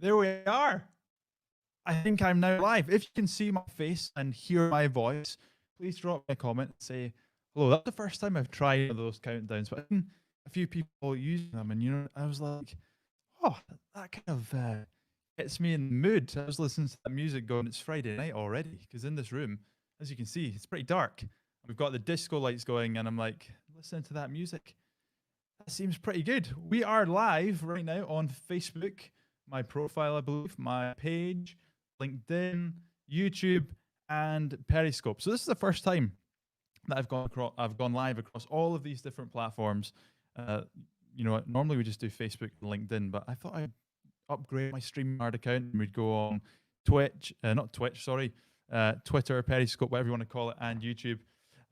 There we are. I think I'm now live. If you can see my face and hear my voice, please drop me a comment and say hello. That's the first time I've tried one of those countdowns, but I've seen a few people using them, and I was like, oh, that kind of gets me in the mood. I was listening to that music going, it's Friday night already, because in this room, as you can see, it's pretty dark. We've got the disco lights going, and I'm like, listening to that music. That seems pretty good. We are live right now on Facebook, my profile, I believe, my page, LinkedIn, YouTube, and Periscope. So this is the first time that I've gone live across all of these different platforms. Normally we just do Facebook and LinkedIn, but I thought I'd upgrade my StreamYard account and we'd go on Twitter, Periscope, whatever you want to call it, and YouTube.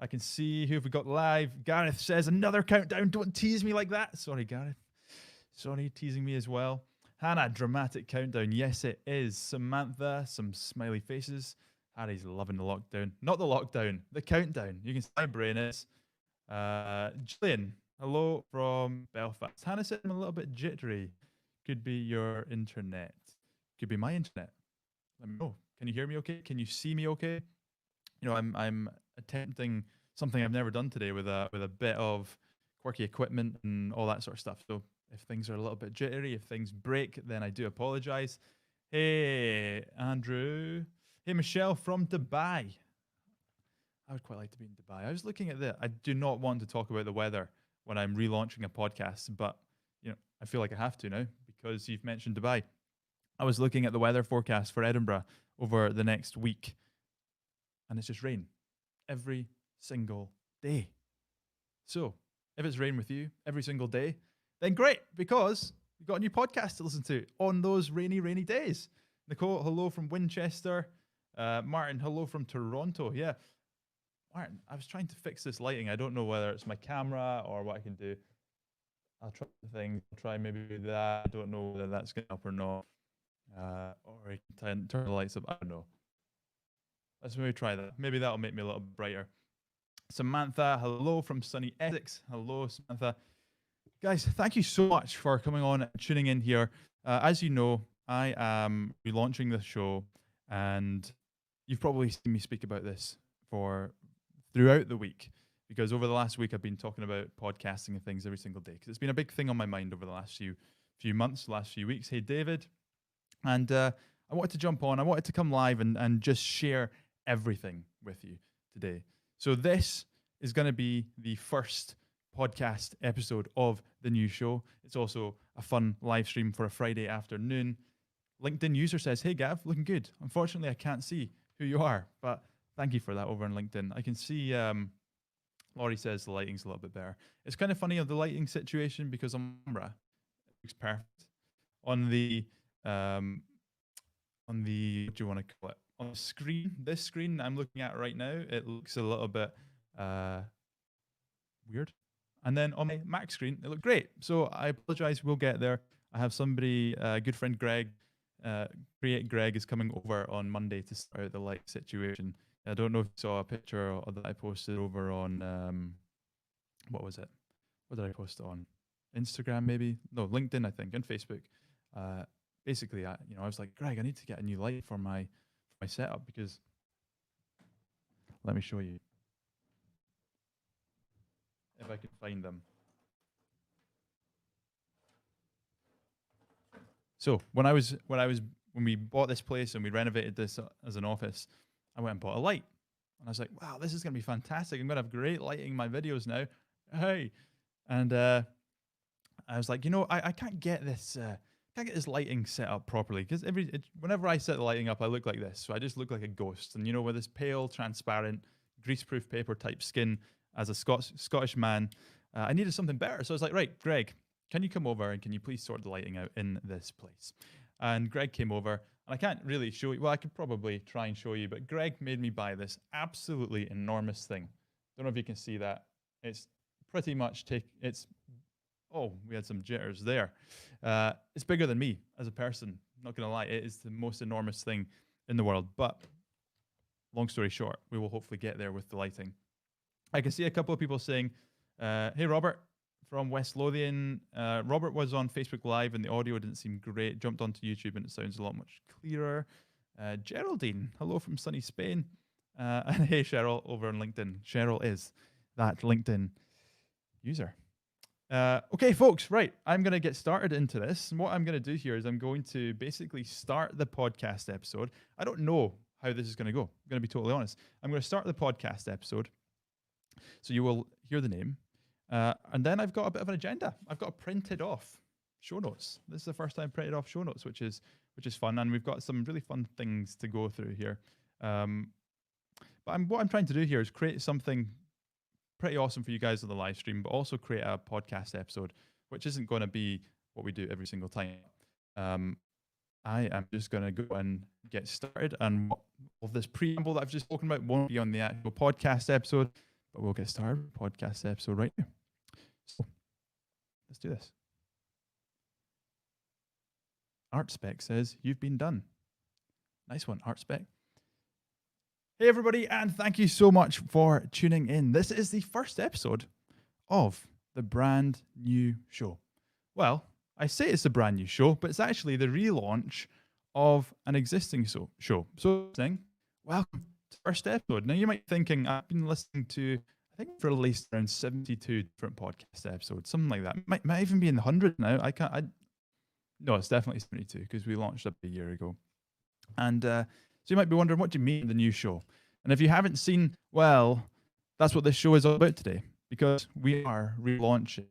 I can see who have we got live. Gareth says another countdown. Don't tease me like that. Sorry, Gareth. Sorry, teasing me as well. Hannah, dramatic countdown. Yes, it is. Samantha, some smiley faces. Harry's loving the lockdown. Not the lockdown, the countdown. You can see my brain is. Gillian, hello from Belfast. Hannah said I'm a little bit jittery. Could be your internet. Could be my internet. Let me know. Can you hear me okay? Can you see me okay? I'm attempting something I've never done today with a bit of quirky equipment and all that sort of stuff. So if things are a little bit jittery, if things break, then I do apologize. Hey, Andrew. Hey, Michelle from Dubai. I would quite like to be in Dubai. I was looking at I do not want to talk about the weather when I'm relaunching a podcast, but I feel like I have to now because you've mentioned Dubai. I was looking at the weather forecast for Edinburgh over the next week, and it's just rain every single day. So if it's rain with you every single day, then great, because you've got a new podcast to listen to on those rainy days. Nicole, hello from Winchester. Martin, hello from Toronto. Yeah, Martin, I was trying to fix this lighting. I don't know whether it's my camera or what I can do. I'll try the thing. I'll try maybe that. I don't know whether that's going to help or not. Or I can turn the lights up. I don't know. Let's maybe try that. Maybe that'll make me a little brighter. Samantha, hello from sunny Essex. Hello, Samantha. Guys, thank you so much for coming on and tuning in here. As you know, I am relaunching this show, and you've probably seen me speak about this throughout the week, because over the last week I've been talking about podcasting and things every single day, because it's been a big thing on my mind over the last few months, last few weeks. Hey, David. And I wanted to jump on. I wanted to come live and just share everything with you today. So this is going to be the first podcast episode of the new show. It's also a fun live stream for a Friday afternoon. LinkedIn user says, hey, Gav, looking good. Unfortunately, I can't see who you are, but thank you for that over on LinkedIn. I can see Laurie says the lighting's a little bit better. It's kind of funny of the lighting situation because on camera, it looks perfect. On the what do you want to call it? On the screen, this screen I'm looking at right now, it looks a little bit weird. And then on my Mac screen, it looked great. So I apologize, we'll get there. I have somebody, good friend Greg, Create Greg is coming over on Monday to start out the light situation. I don't know if you saw a picture that I posted over on, what was it? What did I post on? Instagram maybe? No, LinkedIn, I think, and Facebook. Basically, I was like, Greg, I need to get a new light for my setup, because let me show you if I can find them. So when we bought this place and we renovated this as an office, I went and bought a light, and I was like, wow, this is going to be fantastic. I'm going to have great lighting in my videos now. Hey, and I was like, I can't get this. Can't get this lighting set up properly, because whenever I set the lighting up, I look like this. So I just look like a ghost. And with this pale, transparent, greaseproof paper type skin as a Scottish man, I needed something better. So I was like, right, Greg, can you come over and can you please sort the lighting out in this place? And Greg came over, and I can't really show you. Well, I could probably try and show you, but Greg made me buy this absolutely enormous thing. Don't know if you can see that. It's pretty much oh, we had some jitters there. It's bigger than me as a person. Not going to lie, it is the most enormous thing in the world. But long story short, we will hopefully get there with the lighting. I can see a couple of people saying, hey, Robert from West Lothian. Robert was on Facebook Live and the audio didn't seem great. Jumped onto YouTube and it sounds a lot much clearer. Geraldine, hello from sunny Spain. And hey, Cheryl, over on LinkedIn. Cheryl is that LinkedIn user. Okay, folks, right. I'm going to get started into this. And what I'm going to do here is I'm going to basically start the podcast episode. I don't know how this is going to go. I'm going to be totally honest. I'm going to start the podcast episode. So you will hear the name. And then I've got a bit of an agenda. I've got printed off show notes. This is the first time I printed off show notes, which is fun. And we've got some really fun things to go through here. But what I'm trying to do here is create something pretty awesome for you guys on the live stream, but also create a podcast episode, which isn't going to be what we do every single time. I am just going to go and get started. And all this preamble that I've just spoken about won't be on the actual podcast episode, but we'll get started with the podcast episode right now. So let's do this. ArtSpec says, you've been done. Nice one, ArtSpec. Hey, everybody, and thank you so much for tuning in. This is the first episode of the brand new show. Well, I say it's a brand new show, but it's actually the relaunch of an existing show. So, welcome to the first episode. Now, you might be thinking, I've been listening to, I think, for at least around 72 different podcast episodes, something like that. Might even be in the hundreds now. No, it's definitely 72 because we launched up a year ago. And so you might be wondering, what do you mean the new show? And if you haven't seen, well, that's what this show is all about today, because we are relaunching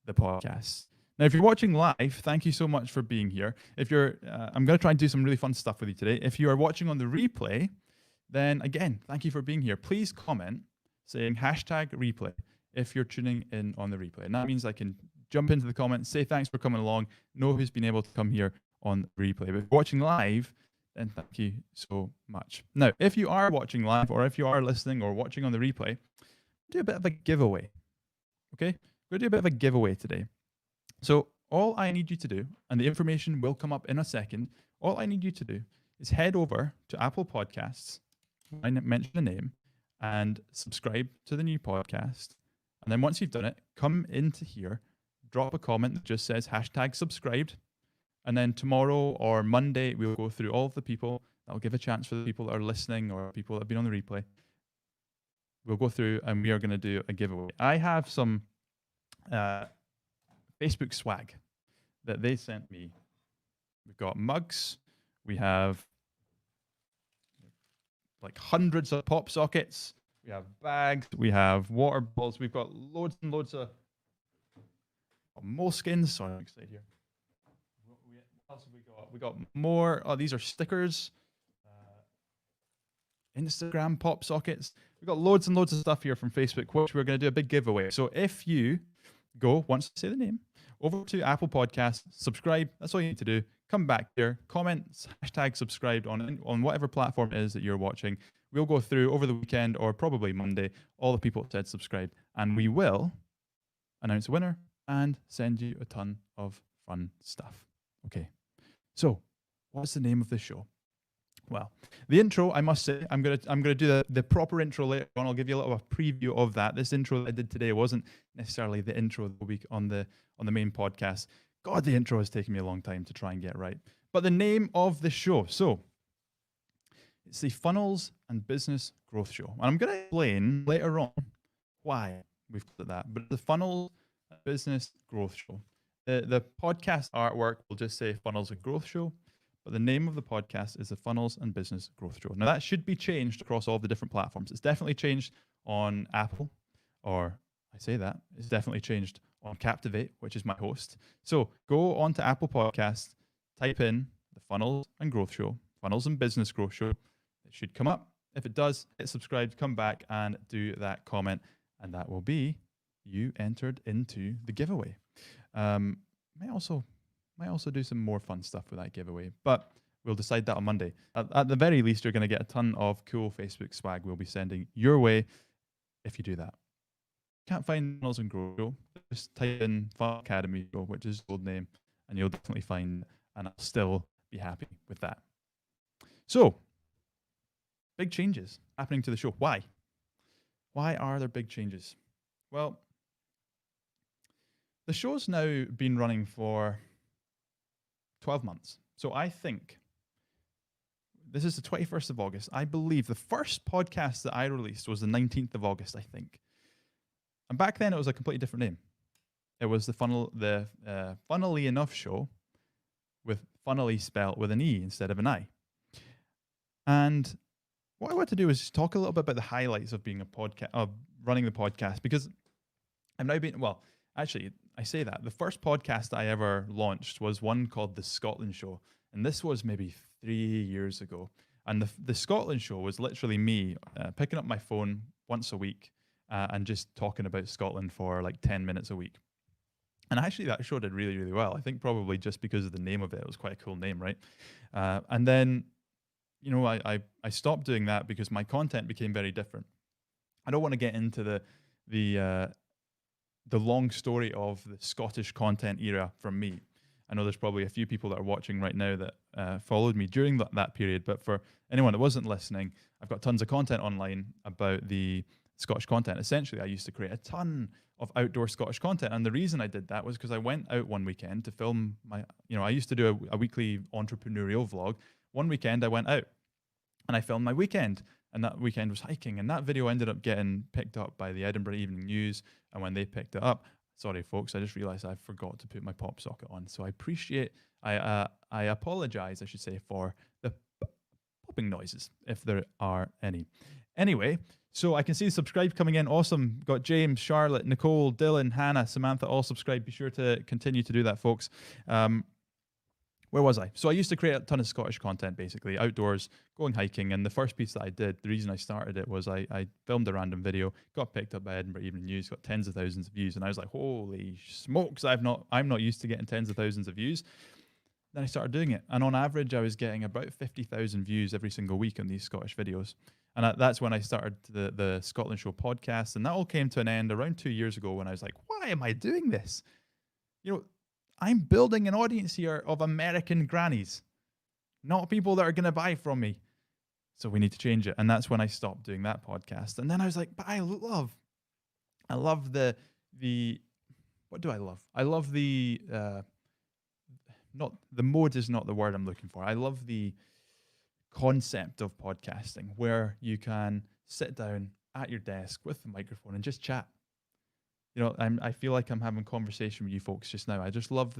the podcast. Now, if you're watching live, thank you so much for being here. If you're, I'm going to try and do some really fun stuff with you today. If you are watching on the replay, then again, thank you for being here. Please comment saying #replay if you're tuning in on the replay. And that means I can jump into the comments, say thanks for coming along, know who's been able to come here on the replay. But if you're watching live, then thank you so much. Now, if you are watching live or if you are listening or watching on the replay, do a bit of a giveaway. Okay? We're going to do a bit of a giveaway today. So all I need you to do, and the information will come up in a second, all I need you to do is head over to Apple Podcasts, I mention the name, and subscribe to the new podcast. And then once you've done it, come into here, drop a comment that just says #subscribed. And then tomorrow or Monday, we'll go through all of the people. That'll give a chance for the people that are listening or people that have been on the replay. We'll go through and we are going to do a giveaway. I have some Facebook swag that they sent me. We've got mugs. We have like hundreds of pop sockets. We have bags. We have water bottles. We've got loads and loads of moleskins. Sorry, I'm excited here. What else have we got? We got more. Oh, these are stickers. Instagram pop sockets. We've got loads and loads of stuff here from Facebook, which we're going to do a big giveaway. So if you go, once I say the name, over to Apple Podcasts, subscribe. That's all you need to do. Come back here, comment, #subscribed on whatever platform it is that you're watching. We'll go through over the weekend or probably Monday, all the people that said subscribe, and we will announce a winner and send you a ton of fun stuff. Okay. So, what's the name of the show? Well, the intro, I must say, I'm gonna do the proper intro later on. I'll give you a little preview of that. This intro that I did today wasn't necessarily the intro that will be on the main podcast. God, the intro has taken me a long time to try and get right. But the name of the show, so it's the Funnels and Business Growth Show. And I'm going to explain later on why we've called it that. But the Funnels and Business Growth Show. The podcast artwork will just say Funnels and Growth Show. But the name of the podcast is the Funnels and Business Growth Show. Now, that should be changed across all the different platforms. It's definitely changed on Apple, or I say that, it's definitely changed on Captivate, which is my host. So go on to Apple Podcasts, type in the Funnels and Growth Show, Funnels and Business Growth Show. It should come up. If it does, hit subscribe, come back and do that comment, and that will be you entered into the giveaway. Might also do some more fun stuff with that giveaway, but we'll decide that on Monday. At the very least, you're going to get a ton of cool Facebook swag we'll be sending your way if you do that. Can't find Funnels and Growth Show, just type in Fun Academy Show, which is the old name, and you'll definitely find, and I'll still be happy with that. So, big changes happening to the show. Why? Why are there big changes? Well, the show's now been running for 12 months. So I think this is the 21st of August. I believe the first podcast that I released was the 19th of August, I think. And back then it was a completely different name. It was the Funnily Enough Show, with funnily spelled with an E instead of an I. And what I want to do is just talk a little bit about the highlights of being a podcast, of running the podcast, because I've now been, well, actually, I say that. The first podcast I ever launched was one called The Scotland Show. And this was maybe 3 years ago. And the Scotland Show was literally me picking up my phone once a week and just talking about Scotland for like 10 minutes a week. And actually, that show did really, really well. I think probably just because of the name of it. It was quite a cool name, right? And then, you know, I stopped doing that because my content became very different. I don't want to get into the long story of the Scottish content era from me. I know there's probably a few people that are watching right now that followed me during that period, but for anyone that wasn't listening, I've got tons of content online about the Scottish content. Essentially, I used to create a ton of outdoor Scottish content, and the reason I did that was because I went out one weekend to film I used to do a weekly entrepreneurial vlog. One weekend I went out and I filmed my weekend, and that weekend was hiking, and that video ended up getting picked up by the Edinburgh Evening News, and when they picked it up, sorry folks, I just realized I forgot to put my pop socket on, so I apologize, I should say, for the popping noises, if there are any. Anyway, so I can see the subscribe coming in. Awesome. Got James, Charlotte, Nicole, Dylan, Hannah, Samantha, all subscribed. Be sure to continue to do that, folks. Where was I? So I used to create a ton of Scottish content, basically, outdoors, going hiking. And the first piece that I did, the reason I started it was I filmed a random video, got picked up by Edinburgh Evening News, got tens of thousands of views. And I was like, holy smokes, I'm not used to getting tens of thousands of views. Then I started doing it. And on average, I was getting about 50,000 views every single week on these Scottish videos. And that's when I started the Scotland Show podcast. And that all came to an end around 2 years ago when I was like, why am I doing this? You know, I'm building an audience here of American grannies, not people that are going to buy from me. So we need to change it. And that's when I stopped doing that podcast. And then I was like, but I love the, what do I love? I love not the mode is not the word I'm looking for. I love the concept of podcasting where you can sit down at your desk with the microphone and just chat. You know, I feel like I'm having a conversation with you folks just now. I just love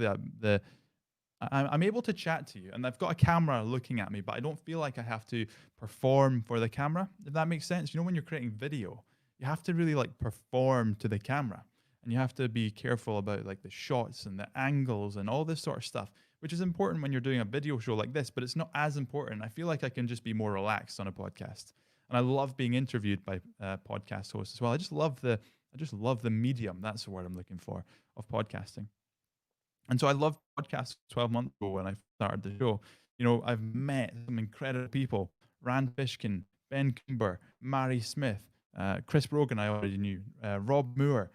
I'm able to chat to you, and I've got a camera looking at me, but I don't feel like I have to perform for the camera, if that makes sense. You know, when you're creating video, you have to really like perform to the camera, and you have to be careful about like the shots and the angles and all this sort of stuff, which is important when you're doing a video show like this, but it's not as important. I feel like I can just be more relaxed on a podcast. And I love being interviewed by podcast hosts as well. I just love the medium, that's the word I'm looking for, of podcasting. And so I loved podcasts 12 months ago when I started the show. You know, I've met some incredible people. Rand Fishkin, Ben Kimber, Mary Smith, Chris Rogan I already knew, Rob Moore,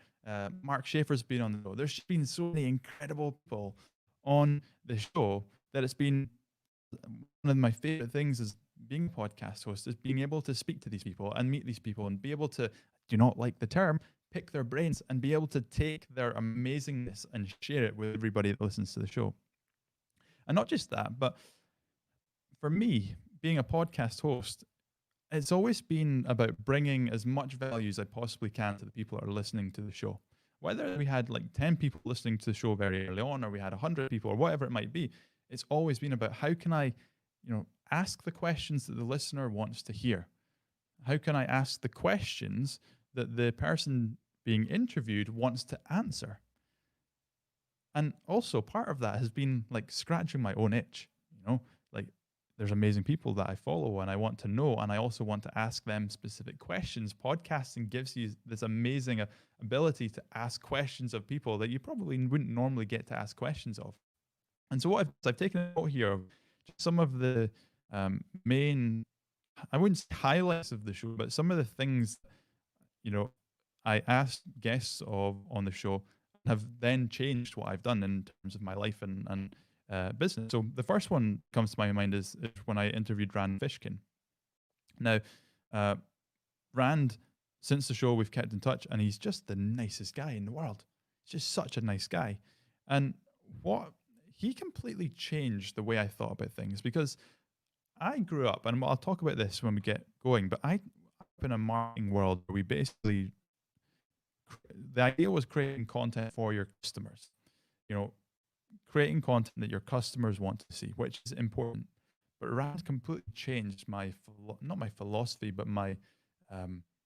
Mark Schaefer's been on the show. There's just been so many incredible people on the show that it's been one of my favorite things is being a podcast host, is being able to speak to these people and meet these people and be able to, do not like the term, pick their brains and be able to take their amazingness and share it with everybody that listens to the show. And not just that, but for me, being a podcast host, it's always been about bringing as much value as I possibly can to the people that are listening to the show. Whether we had like 10 people listening to the show very early on, or we had 100 people, or whatever it might be, it's always been about how can I, ask the questions that the listener wants to hear? How can I ask the questions that the person being interviewed wants to answer? And also part of that has been like scratching my own itch, like there's amazing people that I follow and I want to know, and I also want to ask them specific questions. Podcasting gives you this amazing ability to ask questions of people that you probably wouldn't normally get to ask questions of. And so I've taken a note here of some of the main, I wouldn't say highlights of the show, but some of the things, I asked guests of on the show have then changed what I've done in terms of my life and business. So the first one comes to my mind is when I interviewed Rand Fishkin. Now, Rand, since the show, we've kept in touch, and he's just the nicest guy in the world. just such a nice guy. And what he completely changed the way I thought about things, because I grew up, and I'll talk about this when we get going, but I grew up in a marketing world where we basically, the idea was creating content for your customers, you know, creating content that your customers want to see, which is important. But Rand completely changed my, not my philosophy, but my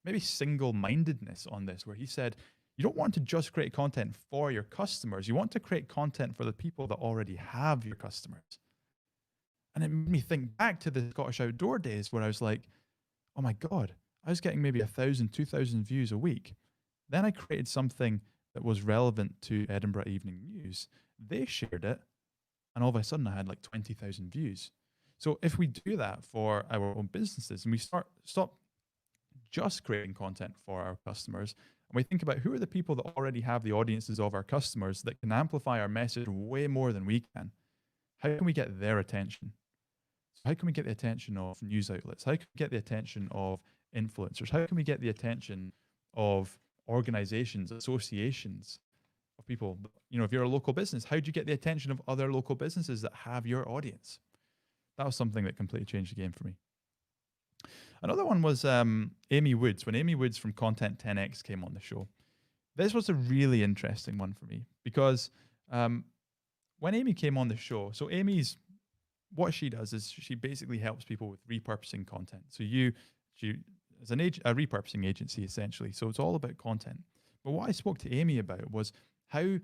maybe single-mindedness on this, where he said, you don't want to just create content for your customers. You want to create content for the people that already have your customers. And it made me think back to the Scottish Outdoor days where I was like, oh my God, I was getting maybe 1,000, 2,000 views a week. Then I created something that was relevant to Edinburgh Evening News. They shared it, and all of a sudden I had like 20,000 views. So if we do that for our own businesses, and we stop just creating content for our customers, and we think about who are the people that already have the audiences of our customers that can amplify our message way more than we can, how can we get their attention? So how can we get the attention of news outlets? How can we get the attention of influencers? How can we get the attention of organizations, associations, of people? You know, if you're a local business, how do you get the attention of other local businesses that have your audience? That was something that completely changed the game for me. Another one was Amy Woods. When Amy Woods from Content 10X came on the show, this was a really interesting one for me because when Amy came on the show, so what she does is she basically helps people with repurposing content. So she is a repurposing agency essentially. So it's all about content. But what I spoke to Amy about was, how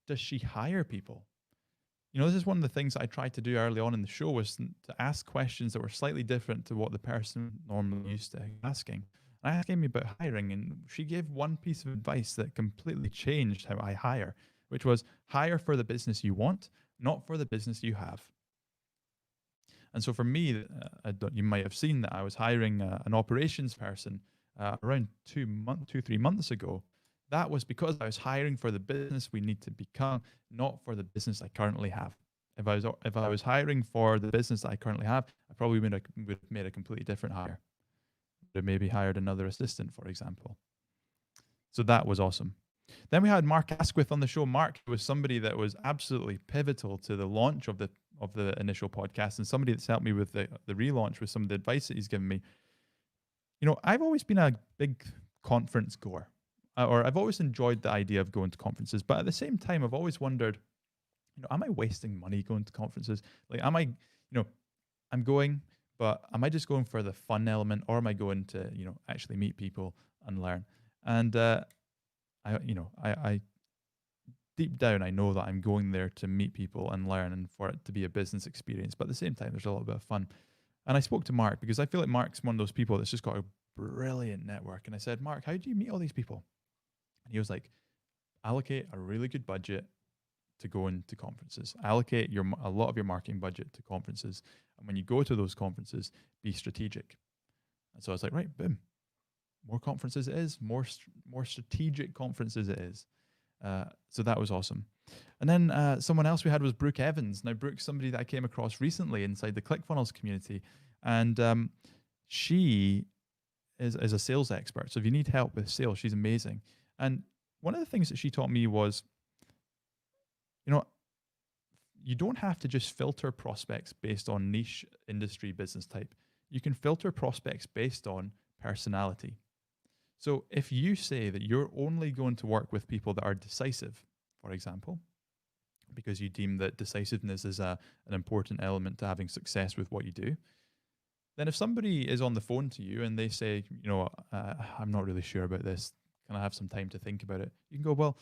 does she hire people? You know, this is one of the things that I tried to do early on in the show, was to ask questions that were slightly different to what the person normally used to asking. I asked Amy about hiring, and she gave one piece of advice that completely changed how I hire, which was hire for the business you want, not for the business you have. And so for me, you might have seen that I was hiring an operations person around 3 months ago. That was because I was hiring for the business we need to become, not for the business I currently have. If I was hiring for the business that I currently have, I probably would have made a completely different hire. Would have maybe hired another assistant, for example. So that was awesome. Then we had Mark Asquith on the show. Mark was somebody that was absolutely pivotal to the launch of the initial podcast, and somebody that's helped me with the relaunch with some of the advice that he's given me. You know, I've always been a big conference goer. Or I've always enjoyed the idea of going to conferences, but at the same time, I've always wondered, you know, am I wasting money going to conferences? Like, am I, you know, I'm going, but am I just going for the fun element, or am I going to, you know, actually meet people and learn? And I deep down, I know that I'm going there to meet people and learn, and for it to be a business experience. But at the same time, there's a little bit of fun. And I spoke to Mark because I feel like Mark's one of those people that's just got a brilliant network. And I said, Mark, how do you meet all these people? And he was like, allocate a really good budget to go into conferences. Allocate a lot of your marketing budget to conferences. And when you go to those conferences, be strategic. And so I was like, right, boom. More conferences it is, more strategic conferences it is. So that was awesome. And then someone else we had was Brooke Evans. Now, Brooke's somebody that I came across recently inside the ClickFunnels community. And she is a sales expert. So if you need help with sales, she's amazing. And one of the things that she taught me was, you know, you don't have to just filter prospects based on niche industry business type. You can filter prospects based on personality. So if you say that you're only going to work with people that are decisive, for example, because you deem that decisiveness is an important element to having success with what you do, then if somebody is on the phone to you and they say, you know, I'm not really sure about this, can I have some time to think about it? You can go, well,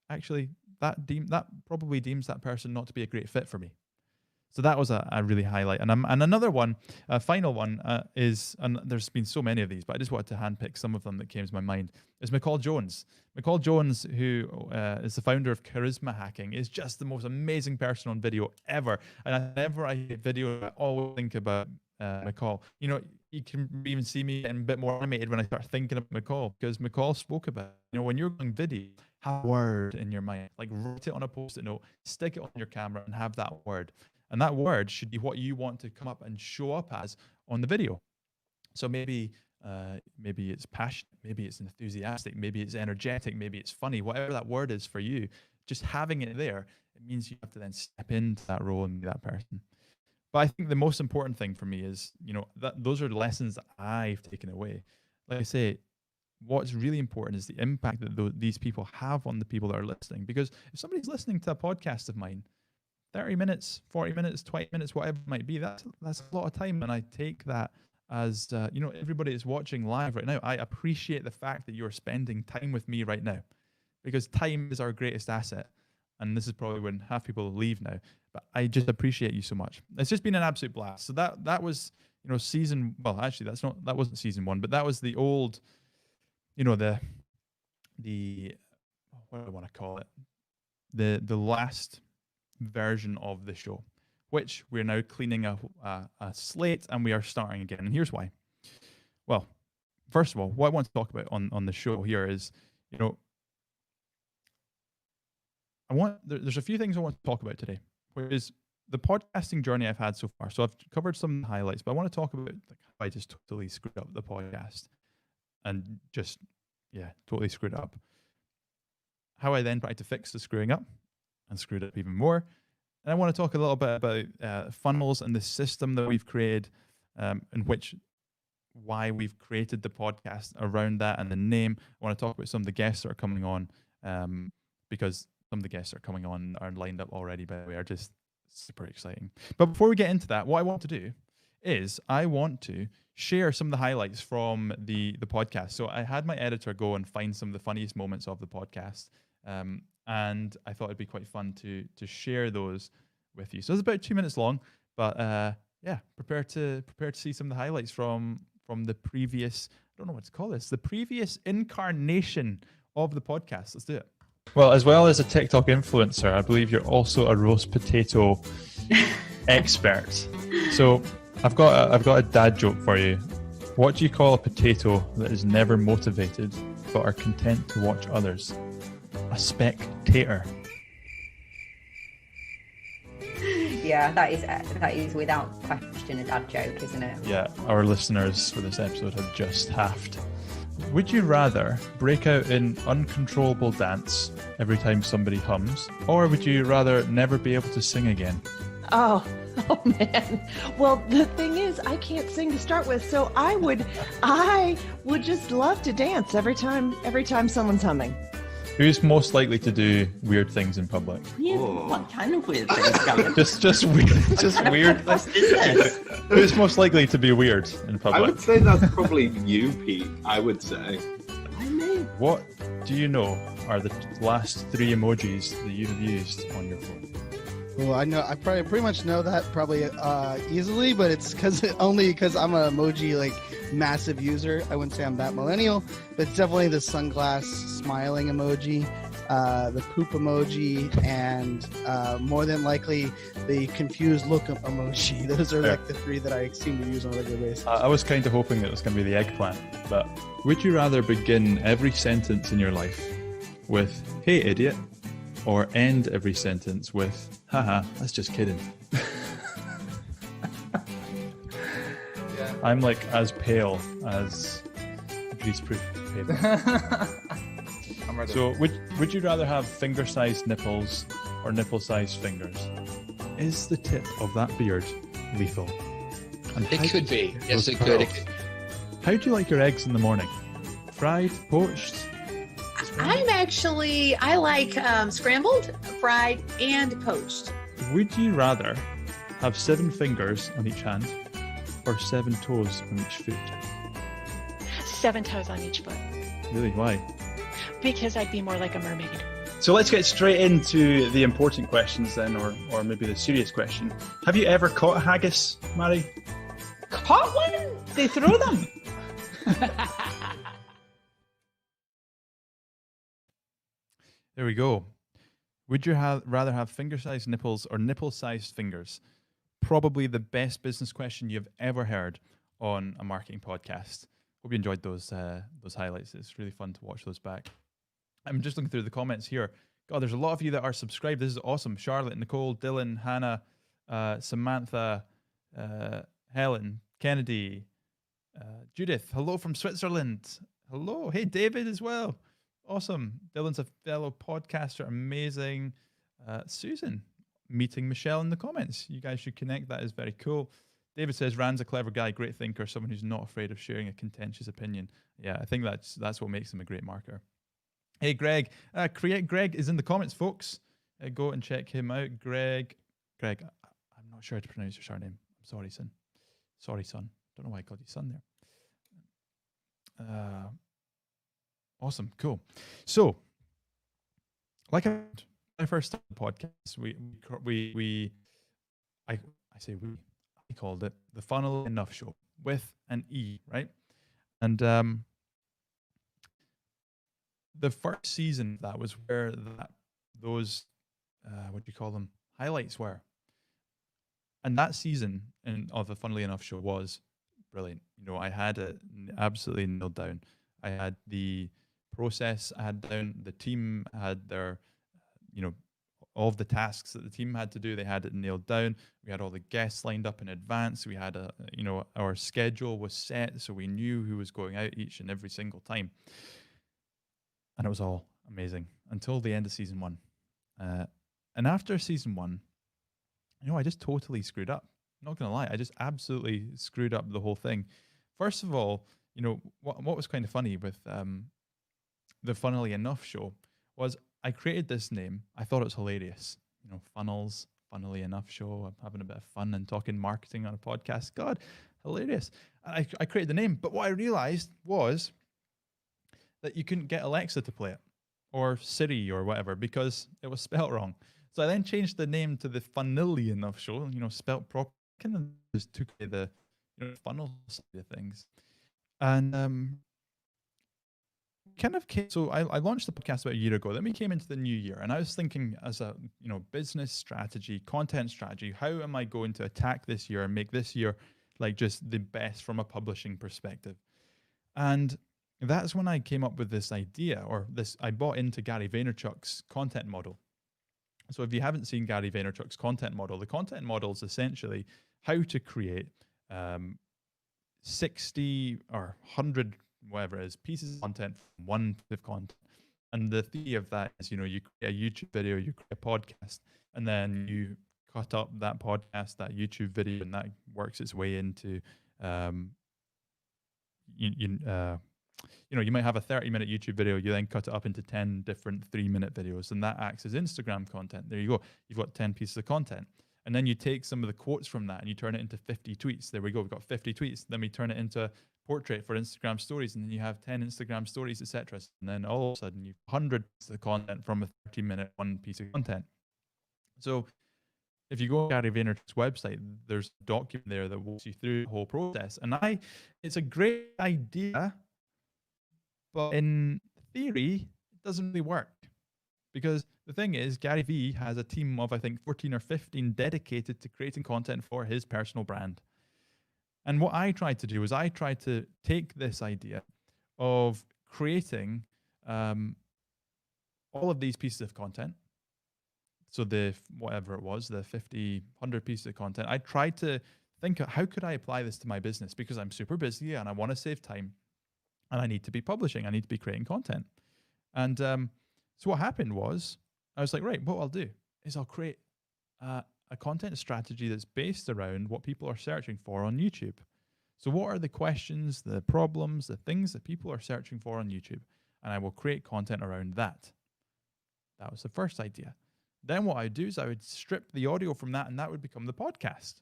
actually, that probably deems that person not to be a great fit for me. So that was a really highlight. And another one, final one is, and there's been so many of these, but I just wanted to handpick some of them that came to my mind, is McCall Jones. McCall Jones, who is the founder of Charisma Hacking, is just the most amazing person on video ever. And whenever I hit video, I always think about McCall. You know, you can even see me getting a bit more animated when I start thinking of McCall, because McCall spoke about, you know, when you're going video, have a word in your mind, like write it on a post-it note, stick it on your camera and have that word. And that word should be what you want to come up and show up as on the video. So maybe maybe it's passionate, maybe it's enthusiastic, maybe it's energetic, maybe it's funny, whatever that word is for you, just having it there, it means you have to then step into that role and be that person. But I think the most important thing for me is, that those are the lessons that I've taken away. Like I say, what's really important is the impact that these people have on the people that are listening. Because if somebody's listening to a podcast of mine, 30 minutes, 40 minutes, 20 minutes, whatever it might be, that's a lot of time. And I take that as, everybody is watching live right now. I appreciate the fact that you're spending time with me right now, because time is our greatest asset. And this is probably when half people leave now. But I just appreciate you so much. It's just been an absolute blast. So that was, season. Well, actually, that wasn't season 1, but that was the old, the what do I want to call it? The last version of the show, which we're now cleaning a slate and we are starting again. And here's why. Well, first of all, what I want to talk about on the show here is, there's a few things I want to talk about today, which is the podcasting journey I've had so far. So I've covered some highlights, but I want to talk about how I just totally screwed up the podcast and just, totally screwed up. How I then tried to fix the screwing up and screwed up even more. And I want to talk a little bit about funnels and the system that we've created, in which why we've created the podcast around that and the name. I want to talk about some of the guests that are coming on, because some of the guests that are coming on are lined up already, by the way, are just super exciting. But before we get into that, what I want to do is I want to share some of the highlights from the podcast. So I had my editor go and find some of the funniest moments of the podcast, and I thought it'd be quite fun to share those with you. So it's about 2 minutes long, but prepare to see some of the highlights from the previous, I don't know what to call this, the previous incarnation of the podcast. Let's do it. Well, as well as a TikTok influencer, I believe you're also a roast potato expert. So I've got a dad joke for you. What do you call a potato that is never motivated but are content to watch others? A spectator. Yeah, that is without question a dad joke, isn't it? Yeah, our listeners for this episode have just halved. Would you rather break out in uncontrollable dance every time somebody hums, or would you rather never be able to sing again? Oh man. Well, the thing is, I can't sing to start with, so I would just love to dance every time someone's humming. Who's most likely to do weird things in public? Yeah, what kind of weird things, Gavin? just weird. Just weird. What is this? Who's most likely to be weird in public? I would say that's probably you, Pete. I would say. I mean, What do you know are the last 3 emojis that you have used on your phone? Well, I pretty much know that easily, but it's only because I'm an emoji massive user. I wouldn't say I'm that millennial, but it's definitely the sunglass smiling emoji, the poop emoji, and more than likely the confused look emoji. Those are the 3 that I seem to use on a regular basis. I was kind of hoping that it was going to be the eggplant, but would you rather begin every sentence in your life with "Hey, idiot," or end every sentence with "Haha, that's just kidding"? Yeah. I'm like as pale as greaseproof paper. I'm ready. So would you rather have finger-sized nipples or nipple-sized fingers? Is the tip of that beard lethal? And It how could do you be. get Yes, those it could. pearls? How do you like your eggs in the morning? Fried, poached? I like scrambled, fried, and poached. Would you rather have 7 fingers on each hand or 7 toes on each foot? 7 toes on each foot, Really, why? because I'd be more like a mermaid. So let's get straight into the important questions then, or maybe the serious question. Have you ever caught a haggis, Mary? caught one? They threw them. There we go. Would you rather have finger-sized nipples or nipple-sized fingers? Probably the best business question you've ever heard on a marketing podcast. Hope you enjoyed those highlights. It's really fun to watch those back. I'm just looking through the comments here. God, there's a lot of you that are subscribed. This is awesome. Charlotte, Nicole, Dylan, Hannah, Samantha, Helen, Kennedy, Judith, hello from Switzerland. Hello. Hey, David as well. Awesome. Dylan's a fellow podcaster. Amazing. Susan, meeting Michelle in the comments. You guys should connect. That is very cool. David says, Rand's a clever guy, great thinker, someone who's not afraid of sharing a contentious opinion. Yeah, I think that's what makes him a great marketer. Hey, Greg. Greg is in the comments, folks. Go and check him out. Greg, I'm not sure how to pronounce your surname. I'm sorry, son. Sorry, son. Don't know why I called you son there. Awesome, cool. So, like when I first started the podcast, I called it the Funnel Enough Show with an E, right? And the first season of that was where those what do you call them, highlights were. And that season of the Funnily Enough Show was brilliant. You know, I had it absolutely nailed down. I had the process I had down. The team had their, all of the tasks that the team had to do. They had it nailed down. We had all the guests lined up in advance. We had our schedule was set, so we knew who was going out each and every single time. And it was all amazing until the end of season 1. And after season 1, I just totally screwed up. I'm not going to lie. I just absolutely screwed up the whole thing. First of all, what was kind of funny with the Funnily Enough Show was I created this name. I thought it was hilarious. Funnels, Funnily Enough Show. I'm having a bit of fun and talking marketing on a podcast. God, hilarious. And I created the name. But what I realized was that you couldn't get Alexa to play it or Siri or whatever because it was spelt wrong. So I then changed the name to the Funnily Enough Show, spelt properly. Kind of just took away the funnel side of things. And so I launched the podcast about a year ago. Then we came into the new year, and I was thinking as a business strategy, content strategy, how am I going to attack this year and make this year like just the best from a publishing perspective? And that's when I came up with this idea, I bought into Gary Vaynerchuk's content model. So if you haven't seen Gary Vaynerchuk's content model, the content model is essentially how to create 60 or 100, whatever it is, pieces of content from one piece of content. And the theory of that is, you create a YouTube video, you create a podcast, and then you cut up that podcast, that YouTube video, and that works its way into, you might have a 30-minute YouTube video, you then cut it up into 10 different 3-minute videos, and that acts as Instagram content. There you go. You've got 10 pieces of content. And then you take some of the quotes from that and you turn it into 50 tweets. There we go. We've got 50 tweets. Then we turn it into a portrait for Instagram stories, and then you have 10 Instagram stories, etc. And then all of a sudden you've 100 pieces of content from a 30-minute one piece of content. So if you go to Gary Vaynerchuk's website, there's a document there that walks you through the whole process. And it's a great idea, but in theory, it doesn't really work. Because the thing is, Gary V has a team of, I think, 14 or 15 dedicated to creating content for his personal brand. And what I tried to do was I tried to take this idea of creating all of these pieces of content. So whatever it was, the 50, 100 pieces of content, I tried to think, how could I apply this to my business? Because I'm super busy and I want to save time and I need to be publishing. I need to be creating content. And so what happened was I was like, right, what I'll do is I'll create a content strategy that's based around what people are searching for on YouTube. So what are the questions, the problems, the things that people are searching for on YouTube? And I will create content around that. That was the first idea. Then what I'd do is I would strip the audio from that, and that would become the podcast.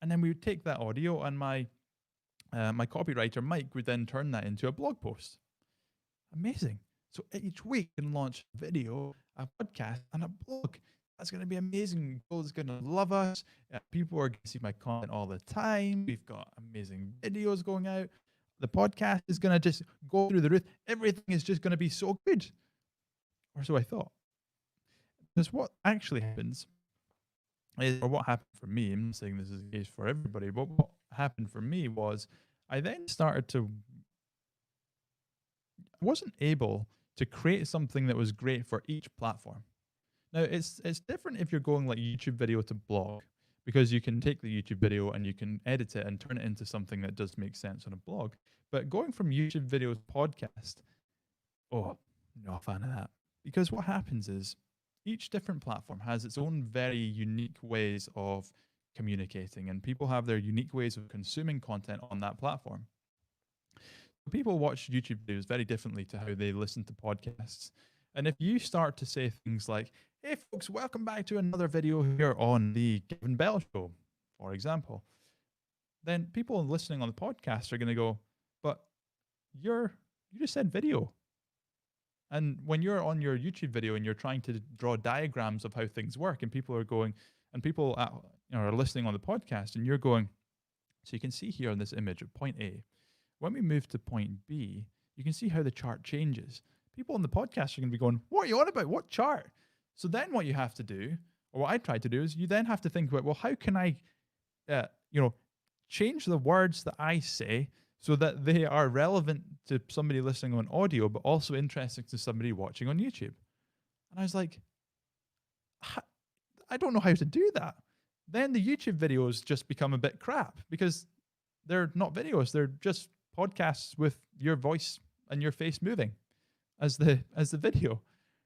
And then we would take that audio, and my copywriter, Mike, would then turn that into a blog post. Amazing. So each week we can launch a video, a podcast, and a blog. That's going to be amazing. People are going to love us. People are going to see my content all the time. We've got amazing videos going out. The podcast is going to just go through the roof. Everything is just going to be so good. Or so I thought. Because what actually happens is, or what happened for me, I'm not saying this is the case for everybody, but what happened for me was I then started to, I wasn't able to create something that was great for each platform. Now, it's different if you're going like YouTube video to blog, because you can take the YouTube video and you can edit it and turn it into something that does make sense on a blog. But going from YouTube videos to podcast, oh, not a fan of that. Because what happens is each different platform has its own very unique ways of communicating, and people have their unique ways of consuming content on that platform. People watch YouTube videos very differently to how they listen to podcasts. And if you start to say things like, hey folks, welcome back to another video here on the Gavin Bell Show, for example, then people listening on the podcast are going to go, but you just said video. And when you're on your YouTube video and you're trying to draw diagrams of how things work, and people are going, and people are listening on the podcast, and you're going, so you can see here on this image of point A, when we move to point B, you can see how the chart changes. People on the podcast are going to be going, what are you on about? What chart? So then what you have to do, or what I try to do, is you then have to think about, well, how can I, change the words that I say so that they are relevant to somebody listening on audio, but also interesting to somebody watching on YouTube. And I was like, I don't know how to do that. Then the YouTube videos just become a bit crap because they're not videos. They're just podcasts with your voice and your face moving as the video,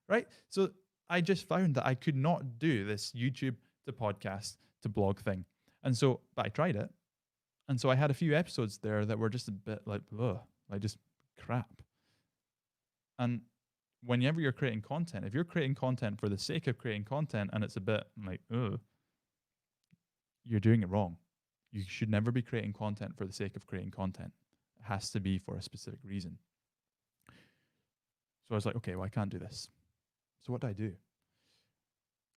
right? So I just found that I could not do this YouTube to podcast to blog thing. And so, but I tried it. And so I had a few episodes there that were just a bit like, ugh, like just crap. And whenever you're creating content, if you're creating content for the sake of creating content and it's a bit like, ugh, you're doing it wrong. You should never be creating content for the sake of creating content. It has to be for a specific reason. So I was like, okay, well, I can't do this. So what do I do?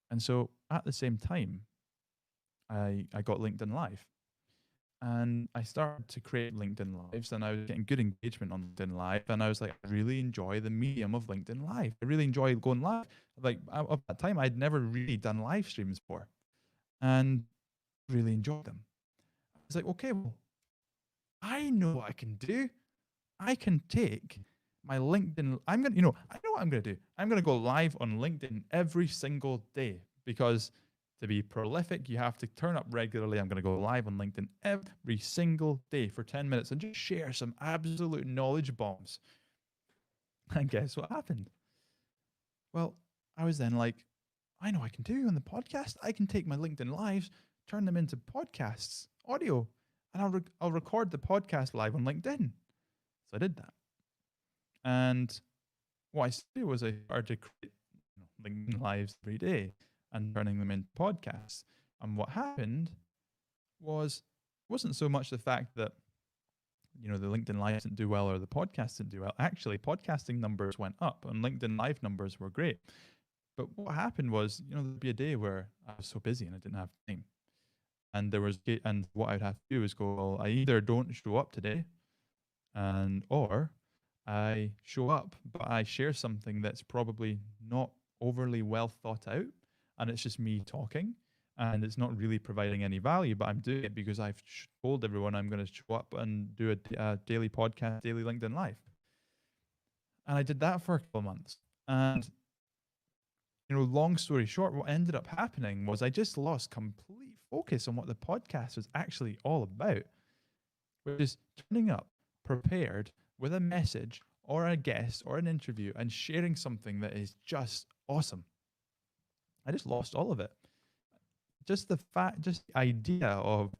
And so at the same time, I got LinkedIn Live. And I started to create LinkedIn Lives, and I was getting good engagement on LinkedIn Live. And I was like, I really enjoy the medium of LinkedIn Live. I really enjoy going live. Like at that time, I'd never really done live streams before, and really enjoyed them. I was like, okay, well, I know what I can do. I can take my LinkedIn. I know what I'm going to do. I'm going to go live on LinkedIn every single day, because to be prolific, you have to turn up regularly. I'm going to go live on LinkedIn every single day for 10 minutes and just share some absolute knowledge bombs. And guess what happened? Well, I was then like, I know what I can do on the podcast. I can take my LinkedIn Lives, turn them into podcasts, audio, and I'll record the podcast live on LinkedIn. So I did that. And what I did was I started to create LinkedIn Lives every day and turning them into podcasts. And what happened wasn't so much the fact that, the LinkedIn Live didn't do well or the podcast didn't do well. Actually, podcasting numbers went up and LinkedIn Live numbers were great. But what happened was, there'd be a day where I was so busy and I didn't have time. And what I'd have to do is go, well, I either don't show up today, or I show up, but I share something that's probably not overly well thought out. And it's just me talking, and it's not really providing any value, but I'm doing it because I've told everyone I'm going to show up and do a daily podcast, daily LinkedIn Live. And I did that for a couple of months. And, long story short, what ended up happening was I just lost complete focus on what the podcast was actually all about, which is turning up prepared with a message or a guest or an interview and sharing something that is just awesome. I just lost all of it. Just the idea of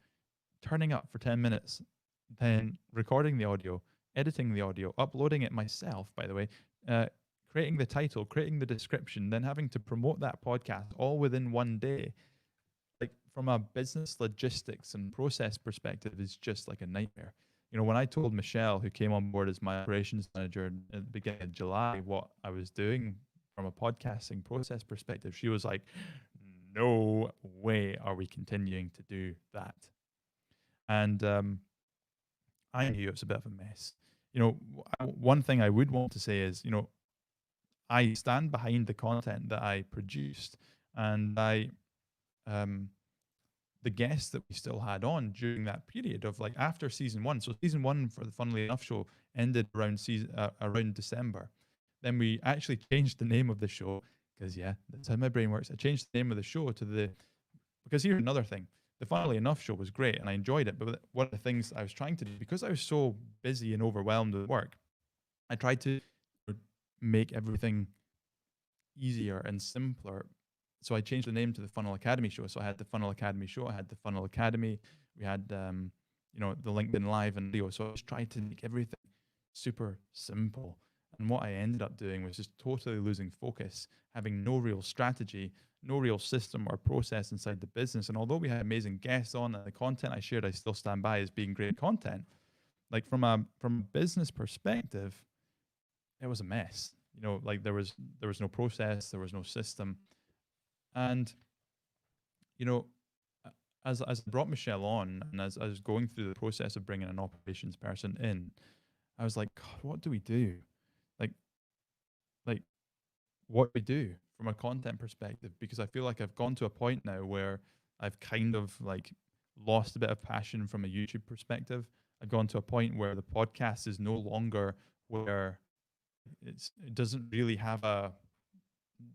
turning up for 10 minutes, then recording the audio, editing the audio, uploading it myself, by the way, creating the title, creating the description, then having to promote that podcast all within one day. Like from a business logistics and process perspective is just like a nightmare. When I told Michelle, who came on board as my operations manager at the beginning of July, what I was doing from a podcasting process perspective, she was like, no way are we continuing to do that. And I knew it was a bit of a mess. One thing I would want to say is, I stand behind the content that I produced, and the guests that we still had on during that period of like after season one. So season one for the Funnily Enough show ended around December. Then we actually changed the name of the show because, that's how my brain works. I changed the name of the show because here's another thing. the Funnily Enough show was great and I enjoyed it. But one of the things I was trying to do, because I was so busy and overwhelmed with work, I tried to make everything easier and simpler. So I changed the name to the Funnel Academy show. So I had the Funnel Academy show, I had the Funnel Academy, we had the LinkedIn Live and video. So I was trying to make everything super simple. And what I ended up doing was just totally losing focus, having no real strategy, no real system or process inside the business. And although we had amazing guests on and the content I shared, I still stand by as being great content. Like from a business perspective, it was a mess. Like there was no process, there was no system. And as I brought Michelle on, and as I was going through the process of bringing an operations person in, I was like, God, what do we do? Like what do we do from a content perspective? Because I feel like I've gone to a point now where I've kind of like lost a bit of passion from a YouTube perspective. I've gone to a point where the podcast is no longer where it doesn't really have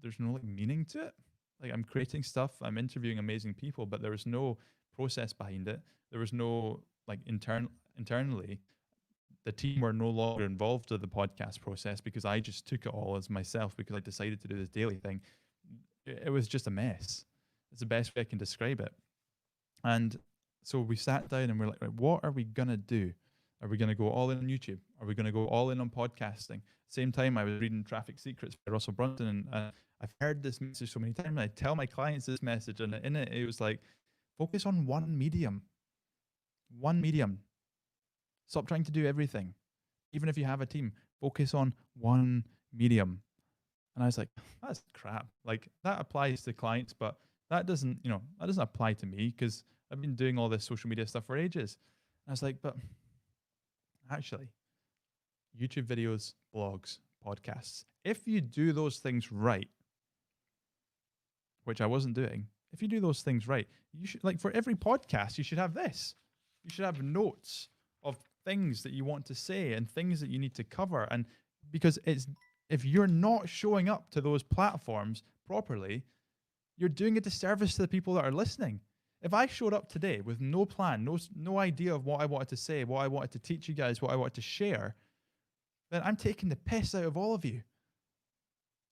there's no like meaning to it. Like I'm creating stuff, I'm interviewing amazing people, but there was no process behind it. There was no like internally, the team were no longer involved with the podcast process because I just took it all as myself because I decided to do this daily thing. It was just a mess. It's the best way I can describe it. And so we sat down and we're like, right, what are we going to do? Are we going to go all in on YouTube? Are we going to go all in on podcasting? Same time, I was reading Traffic Secrets by Russell Brunson, and I've heard this message so many times. And I tell my clients this message, and in it, it was like, focus on one medium. One medium. Stop trying to do everything. Even if you have a team, focus on one medium. And I was like, that's crap. Like that applies to clients, but that doesn't apply to me because I've been doing all this social media stuff for ages. And I was like, but actually, YouTube videos, blogs, podcasts, if you do those things right, which I wasn't doing, if you do those things right, you should, like for every podcast, you should have this. You should have notes of things that you want to say and things that you need to cover. And because if you're not showing up to those platforms properly, you're doing a disservice to the people that are listening. If I showed up today with no plan, no idea of what I wanted to say, what I wanted to teach you guys, what I wanted to share, then I'm taking the piss out of all of you.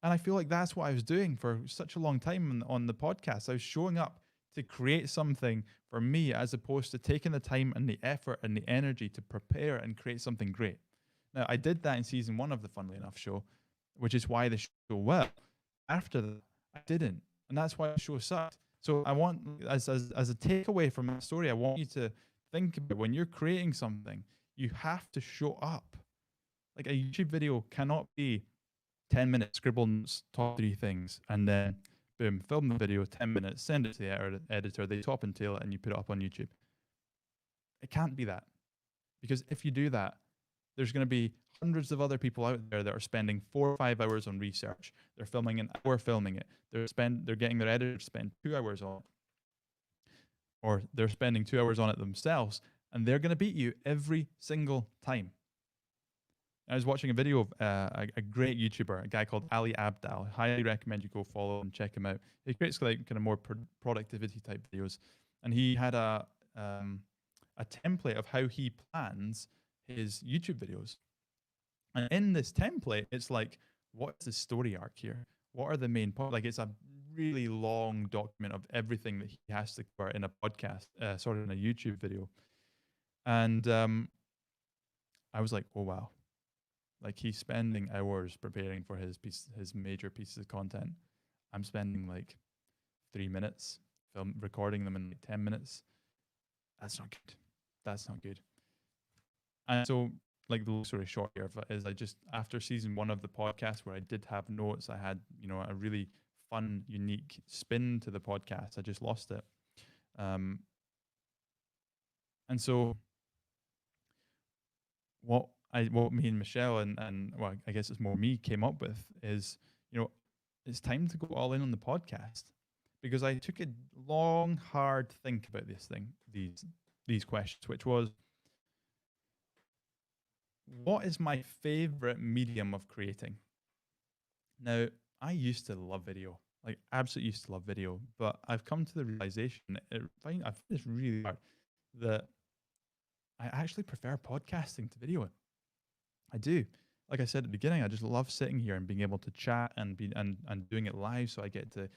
And I feel like that's what I was doing for such a long time on the podcast. I was showing up to create something for me as opposed to taking the time and the effort and the energy to prepare and create something great. Now, I did that in season 1 of the Funnily Enough show, which is why the show well. After that, I didn't. And that's why the show sucked. So I want, as a takeaway from that story, I want you to think about when you're creating something, you have to show up. Like a YouTube video cannot be 10 minutes, scribble notes, top 3 things, and then boom, film the video, 10 minutes, send it to the editor, they top and tail it, and you put it up on YouTube. It can't be that. Because if you do that, there's going to be hundreds of other people out there that are spending 4 or 5 hours on research. They're filming an hour filming it. They're getting their editor to spend 2 hours on it. Or they're spending 2 hours on it themselves, and they're going to beat you every single time. I was watching a video of a great YouTuber, a guy called Ali Abdal. Highly recommend you go follow and check him out. He creates like kind of more productivity type videos, and he had a template of how he plans his YouTube videos. And in this template, it's like, what's the story arc here? What are the main points? Like it's a really long document of everything that he has to cover in a podcast, in a YouTube video. And I was like, oh wow. Like he's spending hours preparing for his major pieces of content. I'm spending like 3 minutes recording them in like 10 minutes. That's not good. That's not good. And so, like the long story short here is I just, after season 1 of the podcast where I did have notes, I had, a really fun, unique spin to the podcast. I just lost it. And so what me and Michelle and well, I guess it's more me came up with is, it's time to go all in on the podcast, because I took a long, hard think about this thing, these questions, which was, what is my favorite medium of creating? Now, I used to love video. Like, absolutely used to love video, but I've come to the realization I find this really hard that I actually prefer podcasting to video. I do. Like I said at the beginning, I just love sitting here and being able to chat and doing it live, so I get to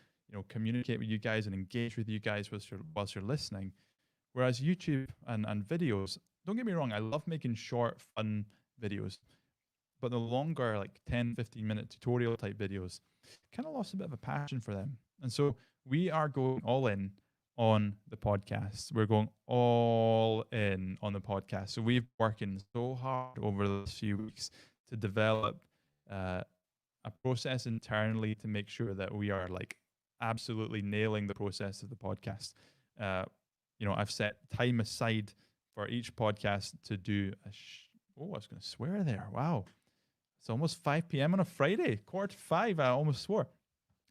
communicate with you guys and engage with you guys whilst you're listening. Whereas YouTube and videos, don't get me wrong, I love making short, fun videos, but the longer, like 10, 15-minute tutorial type videos, kind of lost a bit of a passion for them. And so we are going all in on the podcast. We're going all in on the podcast. So we've been working so hard over the last few weeks to develop a process internally to make sure that we are like absolutely nailing the process of the podcast. I've set time aside for each podcast to do I was going to swear there. Wow. It's almost 5 p.m. on a Friday, 4:45. I almost swore.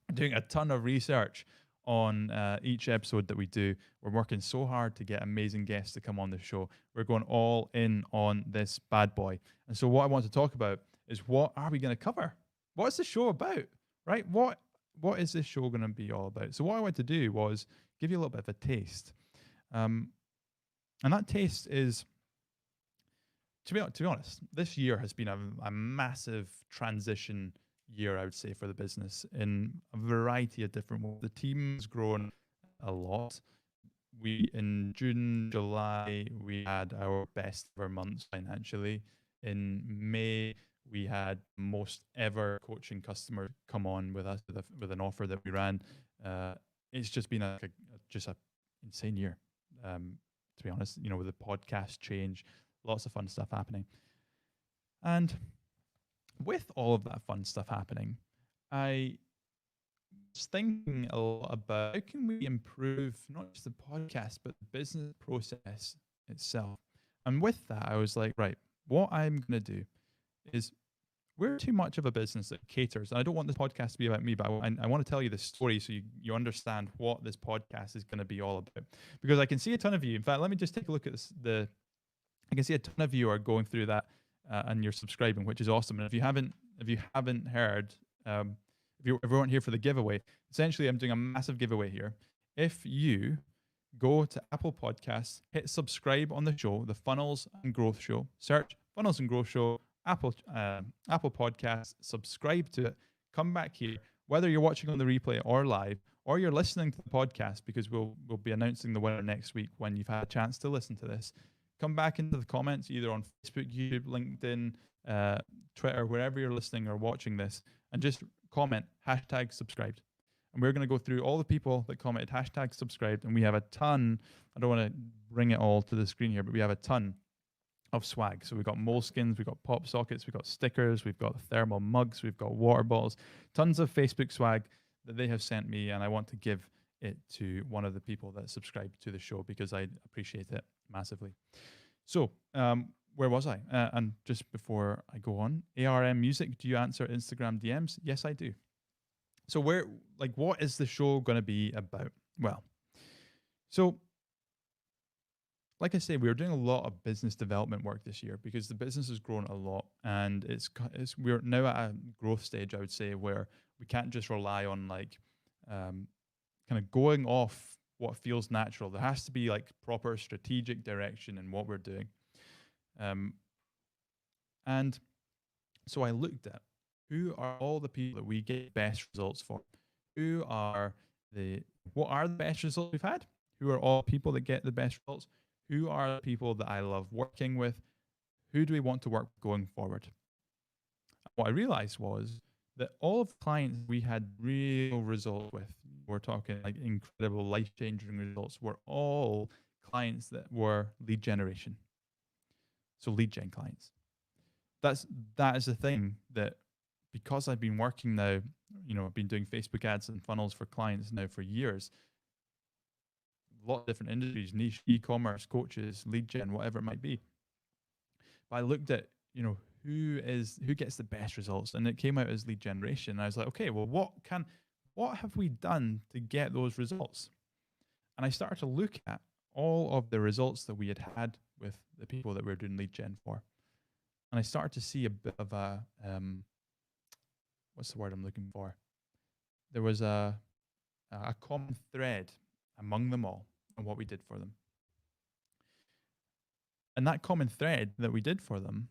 I'm doing a ton of research on each episode that we do. We're working so hard to get amazing guests to come on the show. We're going all in on this bad boy. And so what I want to talk about is, what are we going to cover? What's the show about, right? What is this show going to be all about? So what I wanted to do was give you a little bit of a taste. And that taste is, to be honest, this year has been a massive transition year, I would say, for the business in a variety of different ways. The team's grown a lot. In June, July, we had our best ever months financially. In May, we had most ever coaching customer come on with us with an offer that we ran. It's just been just an insane year, to be honest. With the podcast change, lots of fun stuff happening. And with all of that fun stuff happening, I was thinking a lot about how can we improve not just the podcast, but the business process itself. And with that, I was like, right, what I'm going to do is, we're too much of a business that caters. And I don't want this podcast to be about me, but I want to tell you this story so you understand what this podcast is going to be all about. Because I can see a ton of you. In fact, let me just take a look at this. I can see a ton of you are going through that and you're subscribing, which is awesome. And if you haven't heard, if you weren't here for the giveaway, essentially I'm doing a massive giveaway here. If you go to Apple Podcasts, hit subscribe on the show, the Funnels and Growth Show, search Funnels and Growth Show, Apple Podcasts, subscribe to it, come back here, whether you're watching on the replay or live, or you're listening to the podcast, because we'll be announcing the winner next week when you've had a chance to listen to this. Come back into the comments, either on Facebook, YouTube, LinkedIn, Twitter, wherever you're listening or watching this, and just comment #subscribed. And we're going to go through all the people that commented #subscribed, and we have a ton. I don't want to bring it all to the screen here, but we have a ton of swag. So we've got moleskins, we've got pop sockets, we've got stickers, we've got thermal mugs, we've got water bottles, tons of Facebook swag that they have sent me, and I want to give it to one of the people that subscribe to the show because I appreciate it massively. So where was I? And just before I go on, ARM Music, do you answer Instagram DMs? Yes, I do. So what is the show going to be about? Well, so like I say, we were doing a lot of business development work this year because the business has grown a lot, and we're now at a growth stage, I would say, where we can't just rely on kind of going off what feels natural. There has to be like proper strategic direction in what we're doing. And so I looked at who are all the people that we get best results for. What are the best results we've had? Who are all people that get the best results? Who are the people that I love working with? Who do we want to work with going forward? What I realized was that all of the clients we had real results with, we're talking like incredible life-changing results, were all clients that were lead generation. So lead gen clients. That is the thing that, because I've been working now, I've been doing Facebook ads and funnels for clients now for years, a lot of different industries, niche, e-commerce, coaches, lead gen, whatever it might be. But I looked at, who gets the best results, and it came out as lead generation. And I was like, okay, well, what have we done to get those results? And I started to look at all of the results that we had with the people that we were doing lead gen for. And I started to see a bit of a, what's the word I'm looking for? There was a a common thread among them all and what we did for them. And that common thread that we did for them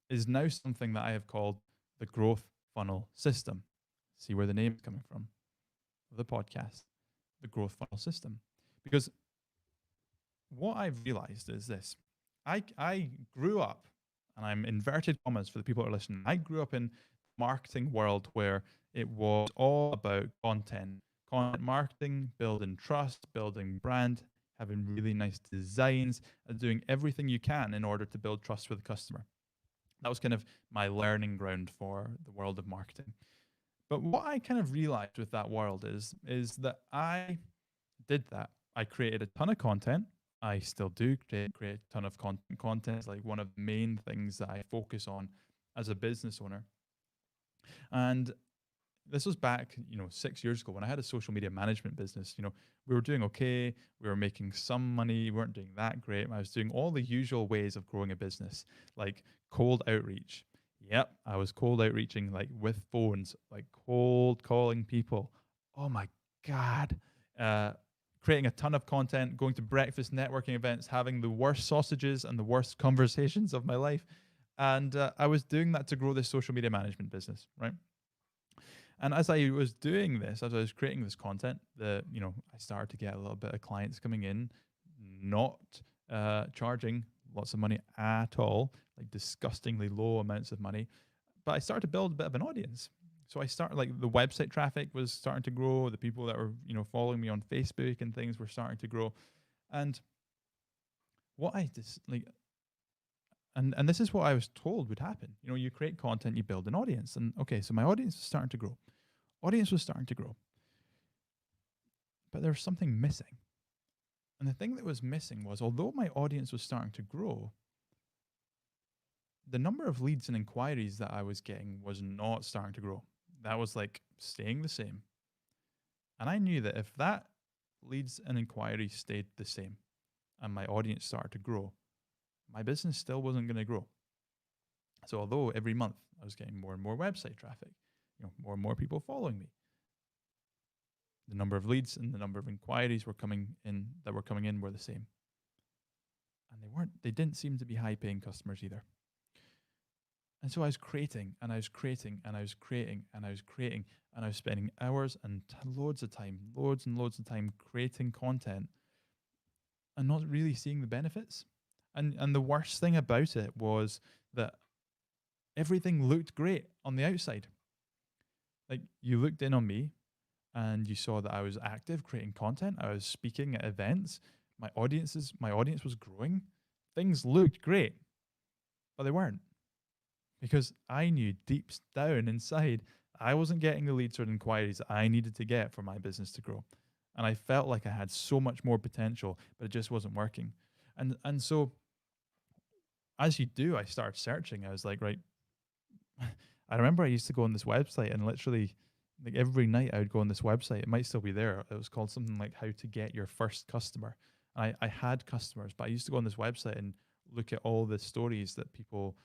is now something that I have called the growth funnel system. See where the name is coming from of the podcast, the growth funnel system. Because what I've realized is this. I grew up, and I'm inverted commas for the people that are listening. I grew up in marketing world where it was all about content marketing, building trust, building brand, having really nice designs, and doing everything you can in order to build trust with the customer. That was kind of my learning ground for the world of marketing. But what I kind of realized with that world is that I did that. I created a ton of content. I still do create a ton of content. Content is like one of the main things that I focus on as a business owner. And this was back, 6 years ago when I had a social media management business. We were doing okay. We were making some money. We weren't doing that great. I was doing all the usual ways of growing a business, like cold outreach. Yep, I was cold outreaching, like with phones, like cold calling people. Oh my God. Creating a ton of content, going to breakfast networking events, having the worst sausages and the worst conversations of my life. And I was doing that to grow this social media management business, right? And as I was doing this, as I was creating this content, I started to get a little bit of clients coming in, not charging lots of money at all, like disgustingly low amounts of money. But I started to build a bit of an audience. So I started, like, the website traffic was starting to grow. The people that were, following me on Facebook and things were starting to grow. And what I just like, and this is what I was told would happen. You create content, you build an audience. And okay, so my audience was starting to grow. Audience was starting to grow. But there was something missing. And the thing that was missing was, although my audience was starting to grow, the number of leads and inquiries that I was getting was not starting to grow. That was like staying the same. And I knew that if that leads and inquiries stayed the same and my audience started to grow, my business still wasn't going to grow. So although every month I was getting more and more website traffic, more and more people following me, the number of leads and the number of inquiries were coming in were the same. And they didn't seem to be high paying customers either. And so I was creating and I was creating and I was creating and I was creating and I was spending hours and loads and loads of time creating content and not really seeing the benefits. And the worst thing about it was that everything looked great on the outside. Like, you looked in on me and you saw that I was active creating content. I was speaking at events. My audience was growing. Things looked great, but they weren't. Because I knew deep down inside, I wasn't getting the leads or inquiries that I needed to get for my business to grow. And I felt like I had so much more potential, but it just wasn't working. And so, as you do, I started searching. I was like, right, I remember I used to go on this website and literally, like, every night I would go on this website. It might still be there. It was called something like How to Get Your First Customer. I had customers, but I used to go on this website and look at all the stories that people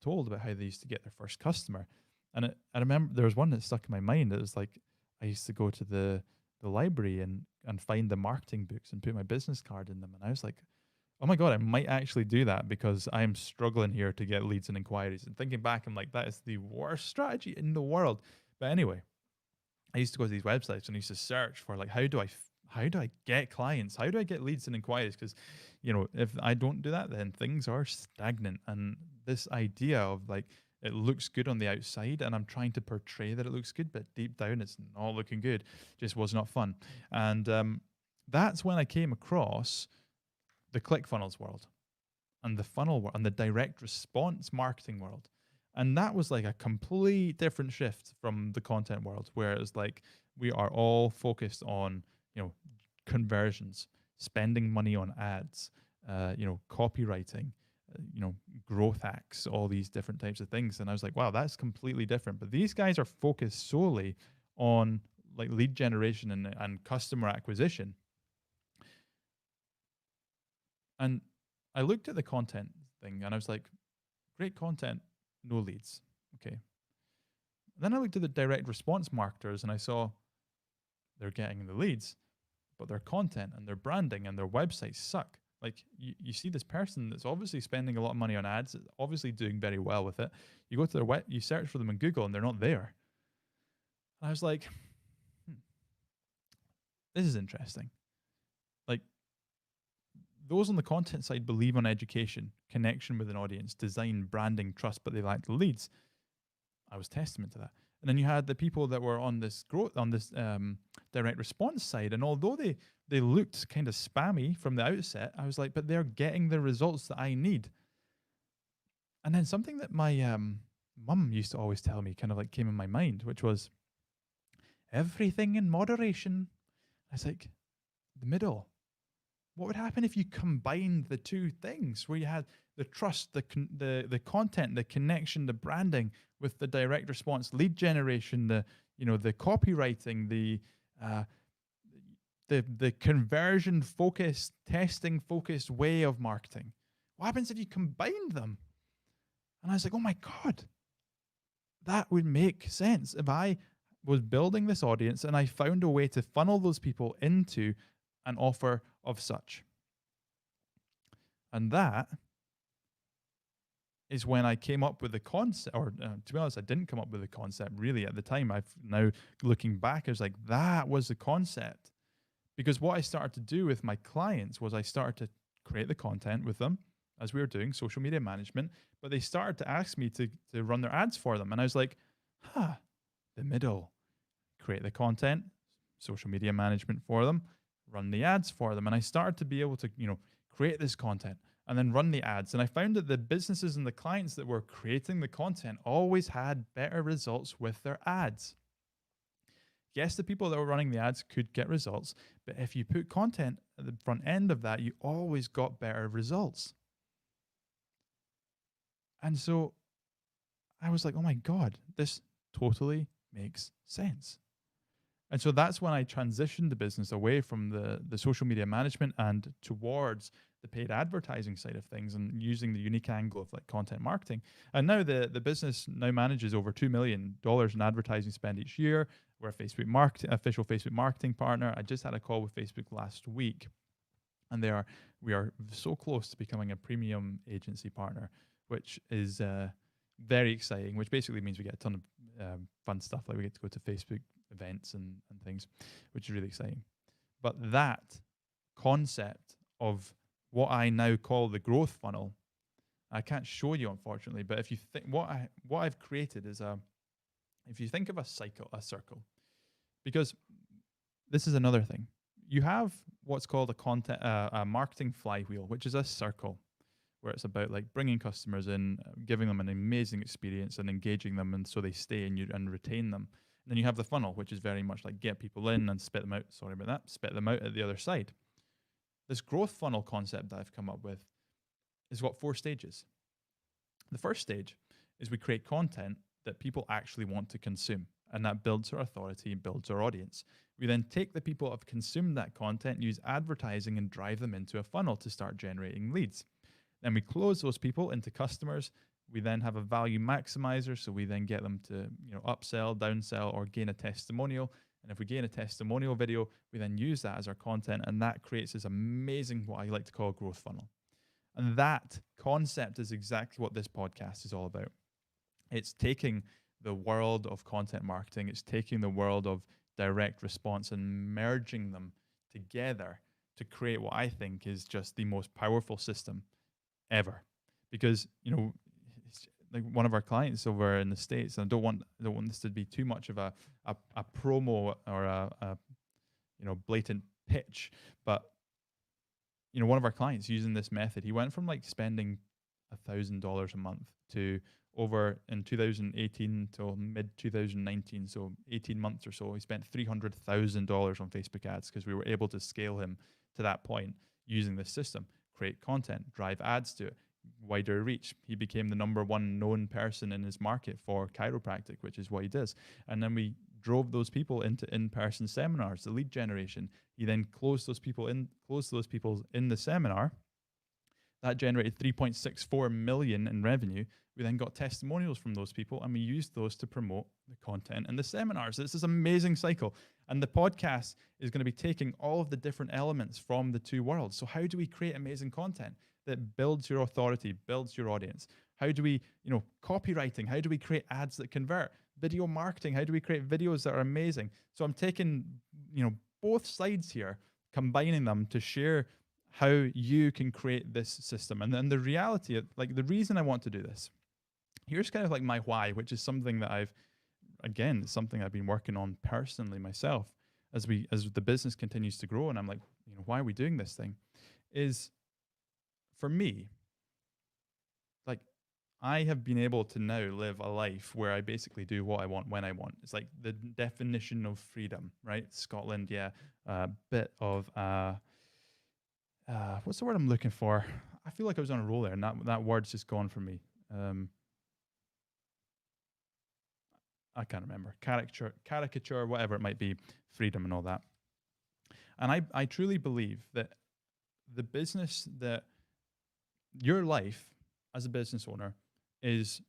told about how they used to get their first customer. And I remember there was one that stuck in my mind. It was like, I used to go to the library and find the marketing books and put my business card in them. And I was like, oh my God, I might actually do that because I'm struggling here to get leads and inquiries. And thinking back, I'm like, that is the worst strategy in the world. But anyway, I used to go to these websites and I used to search for, like, how do I get clients? How do I get leads and inquiries? Because, if I don't do that, then things are stagnant. And this idea of, like, it looks good on the outside and I'm trying to portray that it looks good, but deep down it's not looking good, just was not fun. And that's when I came across the ClickFunnels world and the funnel world and the direct response marketing world. And that was like a complete different shift from the content world, where it was like, we are all focused on, conversions, spending money on ads, copywriting, growth hacks, all these different types of things. And I was like, wow, that's completely different. But these guys are focused solely on, like, lead generation and customer acquisition. And I looked at the content thing and I was like, great content, no leads. Okay. Then I looked at the direct response marketers and I saw they're getting the leads, but their content and their branding and their websites suck. Like you see this person that's obviously spending a lot of money on ads, obviously doing very well with it. You go to their web, you search for them in Google, and they're not there. And I was like, this is interesting. Like, those on the content side believe on education, connection with an audience, design, branding, trust, but they lack the leads. I was testament to that. And then you had the people that were on this growth, on this direct response side, and although they looked kind of spammy from the outset, I was like, but they're getting the results that I need. And then something that my mum used to always tell me kind of like came in my mind, which was everything in moderation. I was like, the middle. What would happen if you combined the two things, where you had the trust, the content, the connection, the branding, with the direct response lead generation, the copywriting, the conversion focused, testing focused way of marketing? What happens if you combined them? And I was like, oh my God, that would make sense if I was building this audience and I found a way to funnel those people into an offer of such. And that is when I came up with the concept, or to be honest, I didn't come up with the concept really at the time. I've now, looking back, I was like, that was the concept. Because what I started to do with my clients was I started to create the content with them as we were doing social media management, but they started to ask me to run their ads for them. And I was like, the middle, create the content, social media management for them, run the ads for them. And I started to be able to, create this content and then run the ads. And I found that the businesses and the clients that were creating the content always had better results with their ads. Yes, the people that were running the ads could get results, but if you put content at the front end of that, you always got better results. And so I was like, oh my God, this totally makes sense. And so that's when I transitioned the business away from the social media management and towards the paid advertising side of things, and using the unique angle of like content marketing. And now the business now manages over $2 million in advertising spend each year. We're a official Facebook marketing partner. I just had a call with Facebook last week, and we are so close to becoming a premium agency partner, which is very exciting, which basically means we get a ton of fun stuff. Like we get to go to Facebook events and things, which is really exciting. But that concept of what I now call the growth funnel, I can't show you, unfortunately, but if you think what I've created is if you think of a circle, because this is another thing. You have what's called a marketing flywheel, which is a circle where it's about like bringing customers in, giving them an amazing experience and engaging them, and so they stay and retain them. And then you have the funnel, which is very much like get people in and spit them out. Sorry about that. Spit them out at the other side. This growth funnel concept that I've come up with is got 4 stages. The first stage is we create content that people actually want to consume, and that builds our authority and builds our audience. We then take the people that have consumed that content, use advertising, and drive them into a funnel to start generating leads. Then we close those people into customers. We then have a value maximizer, so we then get them to upsell, downsell, or gain a testimonial. And if we gain a testimonial video, we then use that as our content, and that creates this amazing, what I like to call, growth funnel. And that concept is exactly what this podcast is all about. It's taking the world of content marketing, it's taking the world of direct response and merging them together to create what I think is just the most powerful system ever. Because, it's like one of our clients over in the States, and I don't want this to be too much of a promo or a blatant pitch, but one of our clients using this method, he went from like spending $1,000 a month to over in 2018 till mid 2019, so 18 months or so, he spent $300,000 on Facebook ads, because we were able to scale him to that point using this system. Create content, drive ads to it, wider reach. He became the number 1 known person in his market for chiropractic, which is what he does. And then we drove those people into in-person seminars, the lead generation. He then closed those people in the seminar. That generated $3.64 million in revenue. We then got testimonials from those people, and we used those to promote the content and the seminars. It's this amazing cycle. And the podcast is going to be taking all of the different elements from the two worlds. So how do we create amazing content that builds your authority, builds your audience? How do we, copywriting? How do we create ads that convert? Video marketing? How do we create videos that are amazing? So I'm taking, both sides here, combining them to share how you can create this system. And then the reality, like the reason I want to do this, here's kind of like my why, which is something that something I've been working on personally myself as the business continues to grow. And I'm like, why are we doing this thing? Is for me, like I have been able to now live a life where I basically do what I want when I want. It's like the definition of freedom, right? Scotland, yeah, a bit of what's the word I'm looking for? I feel like I was on a roll there, and that word's just gone from me. I can't remember. Caricature, whatever it might be, freedom and all that. And I truly believe that the business that your life as a business owner is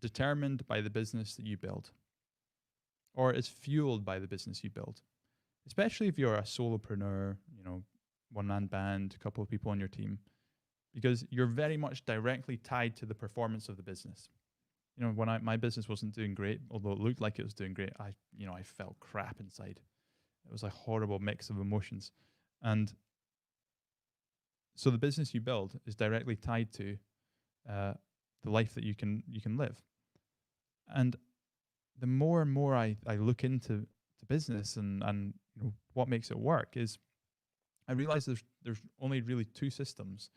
determined by the business that you build, or is fueled by the business you build. Especially if you're a solopreneur, one-man band, a couple of people on your team, because you're very much directly tied to the performance of the business. When my business wasn't doing great, although it looked like it was doing great, I felt crap inside. It was a horrible mix of emotions. And so the business you build is directly tied to the life that you can live. And the more and more I look into the business and what makes it work, is I realize there's only really two systems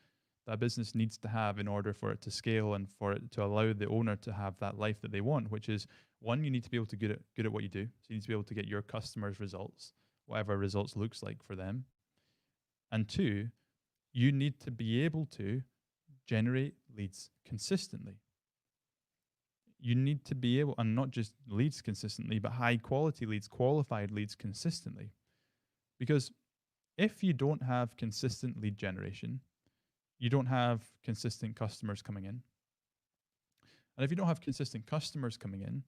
that a business needs to have in order for it to scale and for it to allow the owner to have that life that they want, which is, one, you need to be able to good at what you do. So you need to be able to get your customers results, whatever results looks like for them. And two, you need to be able to generate leads consistently. You need to be able, and not just leads consistently, but high quality leads, qualified leads consistently. Because if you don't have consistent lead generation, you don't have consistent customers coming in. And if you don't have consistent customers coming in,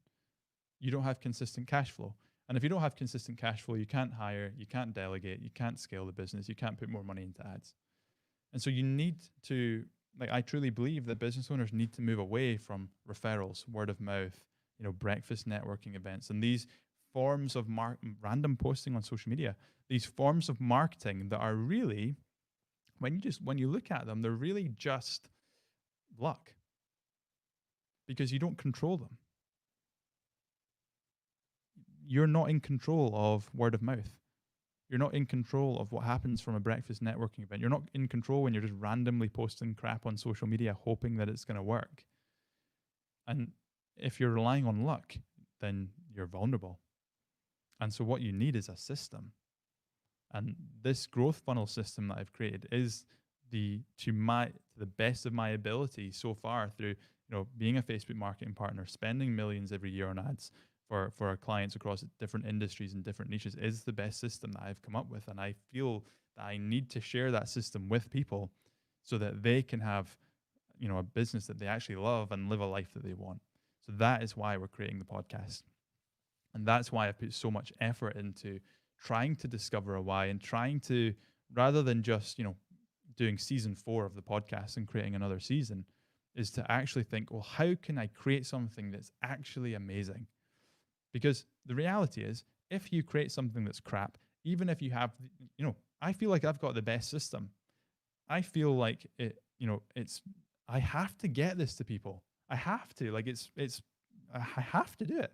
you don't have consistent cash flow. And if you don't have consistent cash flow, you can't hire, you can't delegate, you can't scale the business, you can't put more money into ads. And so you need to, I truly believe that business owners need to move away from referrals, word of mouth, breakfast networking events, and these forms of random posting on social media, these forms of marketing that are really, when you look at them, they're really just luck, because you don't control them. You're not in control of word of mouth. You're not in control of what happens from a breakfast networking event. You're not in control when you're just randomly posting crap on social media, hoping that it's going to work. And if you're relying on luck, then you're vulnerable. And so what you need is a system. And this growth funnel system that I've created is to the best of my ability so far, through being a Facebook marketing partner, spending millions every year on ads for our clients across different industries and different niches, is the best system that I've come up with. And I feel that I need to share that system with people so that they can have a business that they actually love and live a life that they want. So that is why we're creating the podcast. And that's why I put so much effort into trying to discover a why, and trying to, rather than just, doing season 4 of the podcast and creating another season, is to actually think, well, how can I create something that's actually amazing? Because the reality is, if you create something that's crap, even if you have, I feel like I've got the best system. I feel like I have to get this to people. I have to, I have to do it.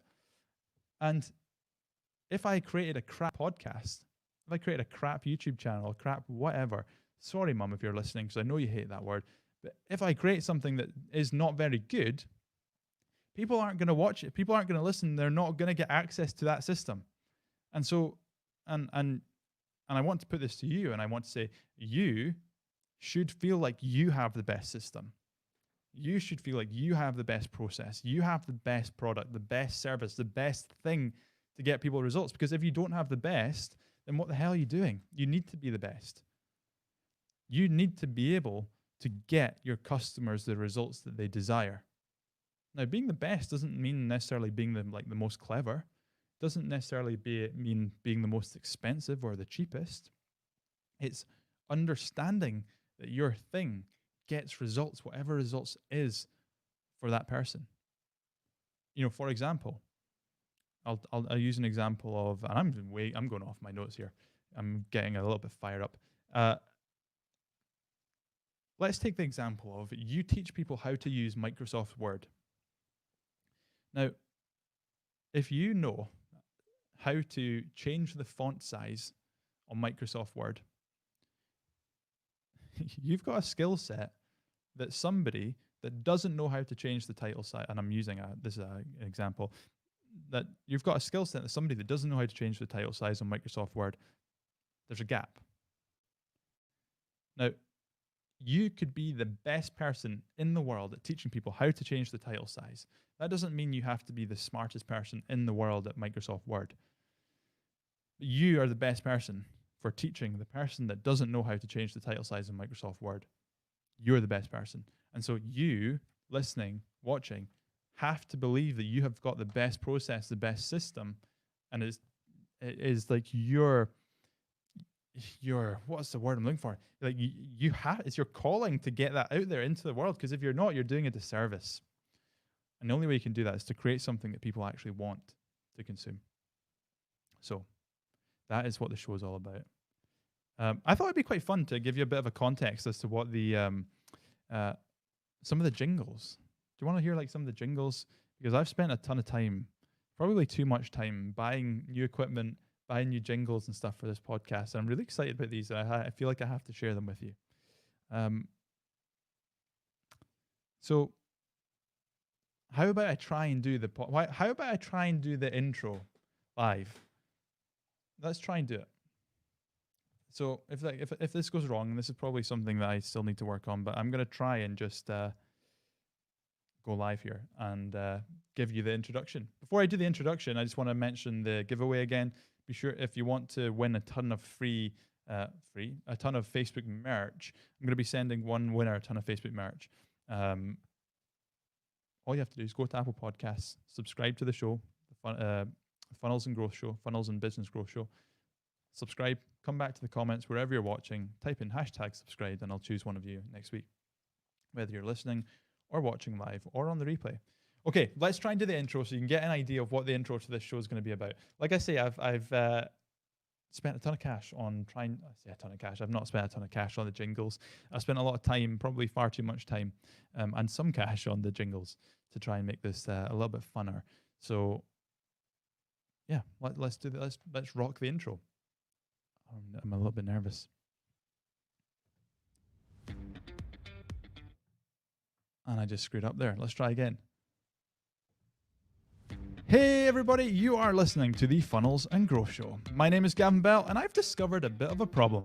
And if I created a crap podcast, if I created a crap YouTube channel, a crap whatever, sorry, Mum, if you're listening, because I know you hate that word, but if I create something that is not very good, people aren't going to watch it. People aren't going to listen. They're not going to get access to that system. And so, and I want to put this to you, and I want to say, you should feel like you have the best system. You should feel like you have the best process. You have the best product, the best service, the best thing to get people results. Because if you don't have the best, then what the hell are you doing? You need to be the best. You need to be able to get your customers the results that they desire. Now, being the best doesn't mean necessarily being the most clever. It doesn't necessarily mean being the most expensive or the cheapest. It's understanding that your thing gets results, whatever results is for that person. For example, I'll use an example of, and I'm going off my notes here. I'm getting a little bit fired up. Let's take the example of you teach people how to use Microsoft Word. Now, if you know how to change the font size on Microsoft Word, you've got a skill set that somebody that doesn't know how to change the title size, and I'm using this is an example, that you've got a skill set that somebody that doesn't know how to change the title size on Microsoft Word, there's a gap. Now, you could be the best person in the world at teaching people how to change the title size. That doesn't mean you have to be the smartest person in the world at Microsoft Word. You are the best person for teaching the person that doesn't know how to change the title size in Microsoft Word. You're the best person. And so you, listening, watching, have to believe that you have got the best process, the best system, and it is like your what's the word I'm looking for? Like you have, it's your calling to get that out there into the world, because if you're not, you're doing a disservice. And the only way you can do that is to create something that people actually want to consume. So that is what the show is all about. I thought it'd be quite fun to give you a bit of a context as to what the some of the jingles. Do you want to hear like some of the jingles? Because I've spent a ton of time, probably too much time, buying new equipment, buying new jingles and stuff for this podcast. And I'm really excited about these. I feel like I have to share them with you. So how about I try and do the intro live? Let's try and do it. So if this goes wrong, and this is probably something that I still need to work on, but I'm going to try and just go live here and give you the introduction. Before I do the introduction, I just want to mention the giveaway again. Be sure, if you want to win a ton of a ton of Facebook merch, I'm going to be sending one winner a ton of Facebook merch. All you have to do is go to Apple Podcasts, subscribe to the show, the Funnels and Growth Show, Funnels and Business Growth Show. Subscribe, come back to the comments wherever you're watching, type in #subscribed, and I'll choose one of you next week, whether you're listening or watching live or on the replay. Okay, let's try and do the intro so you can get an idea of what the intro to this show is going to be about. Like I say, I've spent a ton of cash on trying. I say a ton of cash. I've not spent a ton of cash on the jingles. I've spent a lot of time, probably far too much time, and some cash on the jingles to try and make this a little bit funner. So, yeah, let's do that. Let's rock the intro. I'm a little bit nervous. And I just screwed up there. Let's try again. Hey everybody, you are listening to the Funnels and Growth Show. My name is Gavin Bell, and I've discovered a bit of a problem.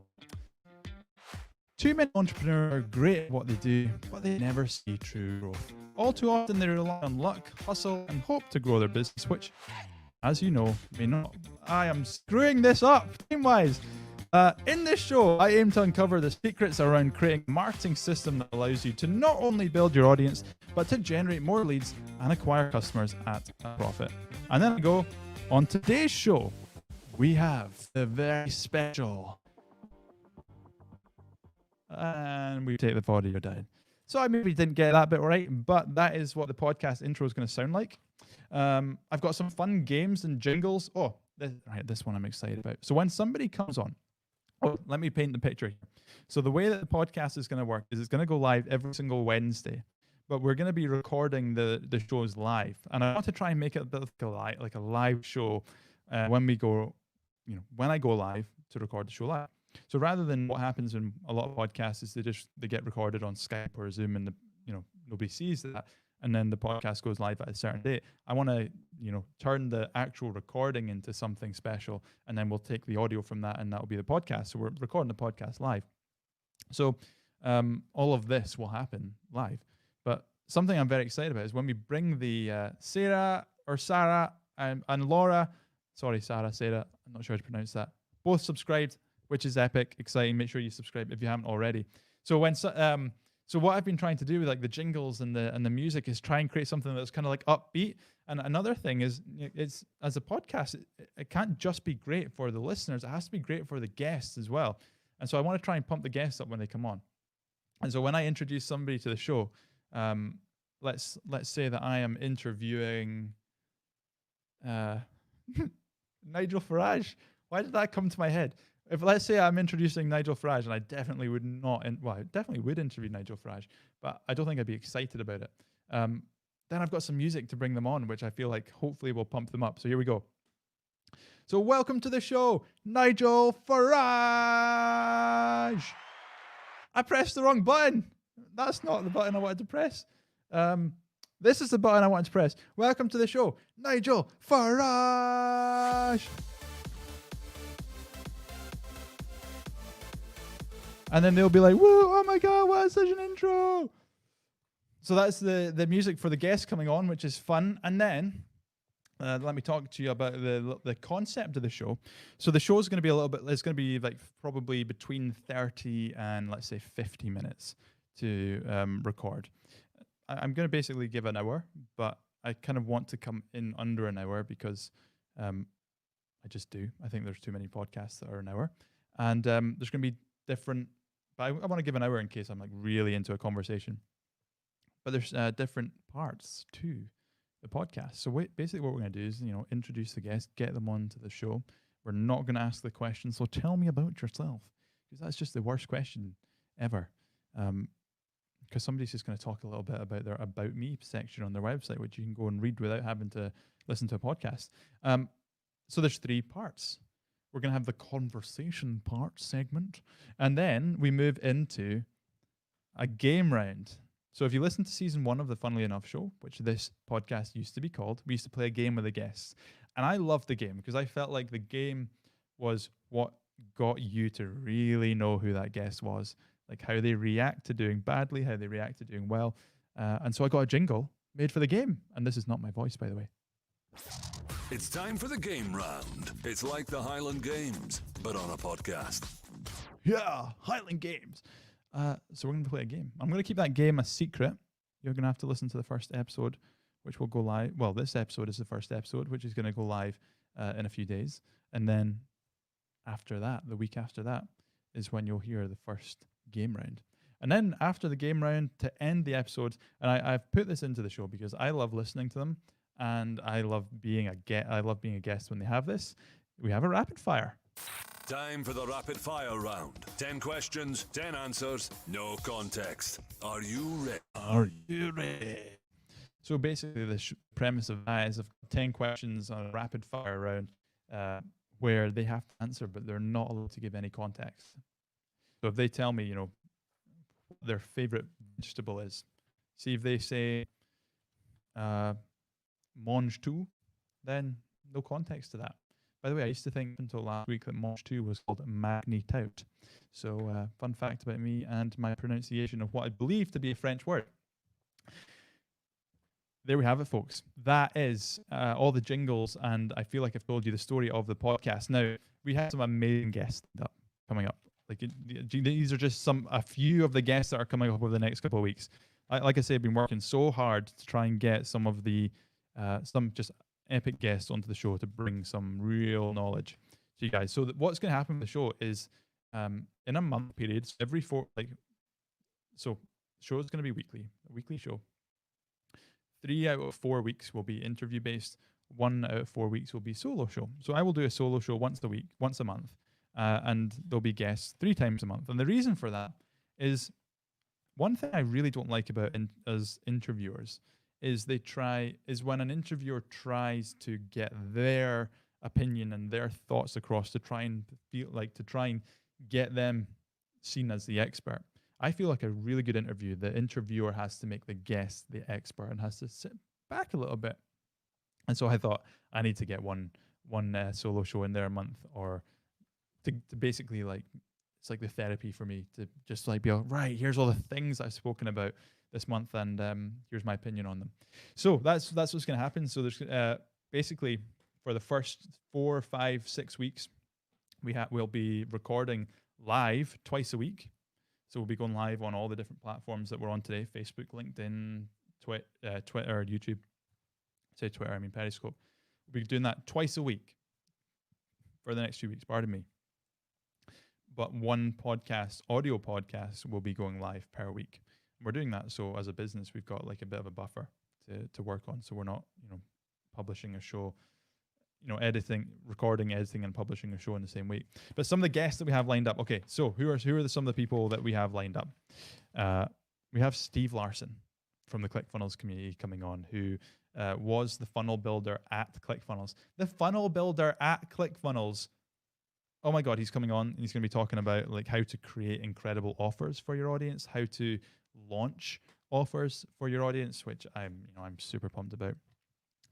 Too many entrepreneurs are great at what they do, but they never see true growth. All too often they rely on luck, hustle, and hope to grow their business, which, as you know, may not. I am screwing this up, time-wise. In this show, I aim to uncover the secrets around creating a marketing system that allows you to not only build your audience, but to generate more leads and acquire customers at a profit. And then I go, on today's show, we have the very special, and we take the audio down. So I maybe didn't get that bit right, but that is what the podcast intro is going to sound like. I've got some fun games and jingles. Oh, this one I'm excited about. So when somebody comes on, let me paint the picture here. So the way that the podcast is going to work is it's going to go live every single Wednesday, but we're going to be recording the shows live. And I want to try and make it a bit like a live show when I go live to record the show live. So rather than what happens in a lot of podcasts is they get recorded on Skype or Zoom and nobody sees that, and then the podcast goes live at a certain date. I want to, turn the actual recording into something special, and then we'll take the audio from that, and that'll be the podcast. So we're recording the podcast live. So all of this will happen live. But something I'm very excited about is when we bring the Sarah and Laura, Sarah, I'm not sure how to pronounce that, both subscribed, which is epic, exciting. Make sure you subscribe if you haven't already. So when So what I've been trying to do with like the jingles and the music is try and create something that's kind of like upbeat. And another thing is, it's as a podcast, it can't just be great for the listeners. It has to be great for the guests as well. And so I want to try and pump the guests up when they come on. And so when I introduce somebody to the show, let's say that I am interviewing Nigel Farage. Why did that come to my head? If let's say I'm introducing Nigel Farage, and I definitely would not, I definitely would interview Nigel Farage, but I don't think I'd be excited about it. Then I've got some music to bring them on, which I feel like hopefully will pump them up. So here we go. So welcome to the show, Nigel Farage. I pressed the wrong button. That's not the button I wanted to press. This is the button I wanted to press. Welcome to the show, Nigel Farage. And then they'll be like, whoa, oh my God, what such an intro. So that's the music for the guests coming on, which is fun. And then let me talk to you about the concept of the show. So the show is going to be a little bit, it's going to be like probably between 30 and let's say 50 minutes to record. I'm going to basically give an hour, but I kind of want to come in under an hour because I just do. I think there's too many podcasts that are an hour. And there's going to be different, but I want to give an hour in case I'm like really into a conversation. But there's different parts to the podcast. So basically what we're going to do is, introduce the guest, get them onto the show. We're not going to ask the question, so tell me about yourself, because that's just the worst question ever. Because somebody's just going to talk a little bit about their About Me section on their website, which you can go and read without having to listen to a podcast. So there's 3 parts. We're going to have the conversation part segment, and then we move into a game round. So if you listen to season 1 of the Funnily Enough show, which this podcast used to be called, we used to play a game with the guests. And I loved the game because I felt like the game was what got you to really know who that guest was, like how they react to doing badly, how they react to doing well. And so I got a jingle made for the game. And this is not my voice, by the way. It's time for the game round. It's like the Highland Games, but on a podcast. Yeah, Highland Games. So we're going to play a game. I'm going to keep that game a secret. You're going to have to listen to the first episode, which will go live. Well, this episode is the first episode, which is going to go live in a few days. And then after that, the week after that, is when you'll hear the first game round. And then after the game round, to end the episode, and I've put this into the show because I love listening to them, and I love being a guest when they have this. We have a rapid fire. Time for the rapid fire round. 10 questions, 10 answers, no context. Are you ready? Are you ready? So basically, the premise of that is 10 questions on a rapid fire round where they have to answer, but they're not allowed to give any context. So if they tell me, what their favorite vegetable is, see if they say mange tout, then no context to that. By the way, I used to think until last week that mange tout was called magni tout. So fun fact about me and my pronunciation of what I believe to be a French word. There we have it, folks. That is all the jingles, and I feel like I've told you the story of the podcast. Now, we have some amazing guests coming up. Like these are just a few of the guests that are coming up over the next couple of weeks. Like I say, I've been working so hard to try and get some of the some just epic guests onto the show to bring some real knowledge to you guys. So what's going to happen with the show is in a month period, so every so the show is going to be a weekly show. 3 out of 4 weeks will be interview based. 1 out of 4 weeks will be solo show. So I will do a solo show once a month, and there'll be guests 3 times a month. And the reason for that is one thing I really don't like about as interviewers is when an interviewer tries to get their opinion and their thoughts across to try and get them seen as the expert. I feel like a really good interview, the interviewer has to make the guest the expert and has to sit back a little bit. And so I thought I need to get one solo show in there a month, or to basically it's like the therapy for me to just be all right. Here's all the things I've spoken about this month, and here's my opinion on them. So that's what's going to happen. So there's basically for the first 4, 5, 6 weeks, we'll be recording live twice a week. So we'll be going live on all the different platforms that we're on today: Facebook, LinkedIn, Twitter, YouTube. Say Twitter, I mean Periscope. We'll be doing that twice a week for the next few weeks, pardon me. But one podcast, audio podcast, will be going live per week. We're doing that so as a business, we've got like a bit of a buffer to work on. So we're not, publishing a show, recording, editing, and publishing a show in the same week. But some of the guests that we have lined up. Okay, so who are some of the people that we have lined up? We have Steve Larson from the ClickFunnels community coming on, who was the funnel builder at ClickFunnels. The funnel builder at ClickFunnels. Oh my God, he's coming on and he's going to be talking about like how to create incredible offers for your audience, how to launch offers for your audience, which I'm super pumped about.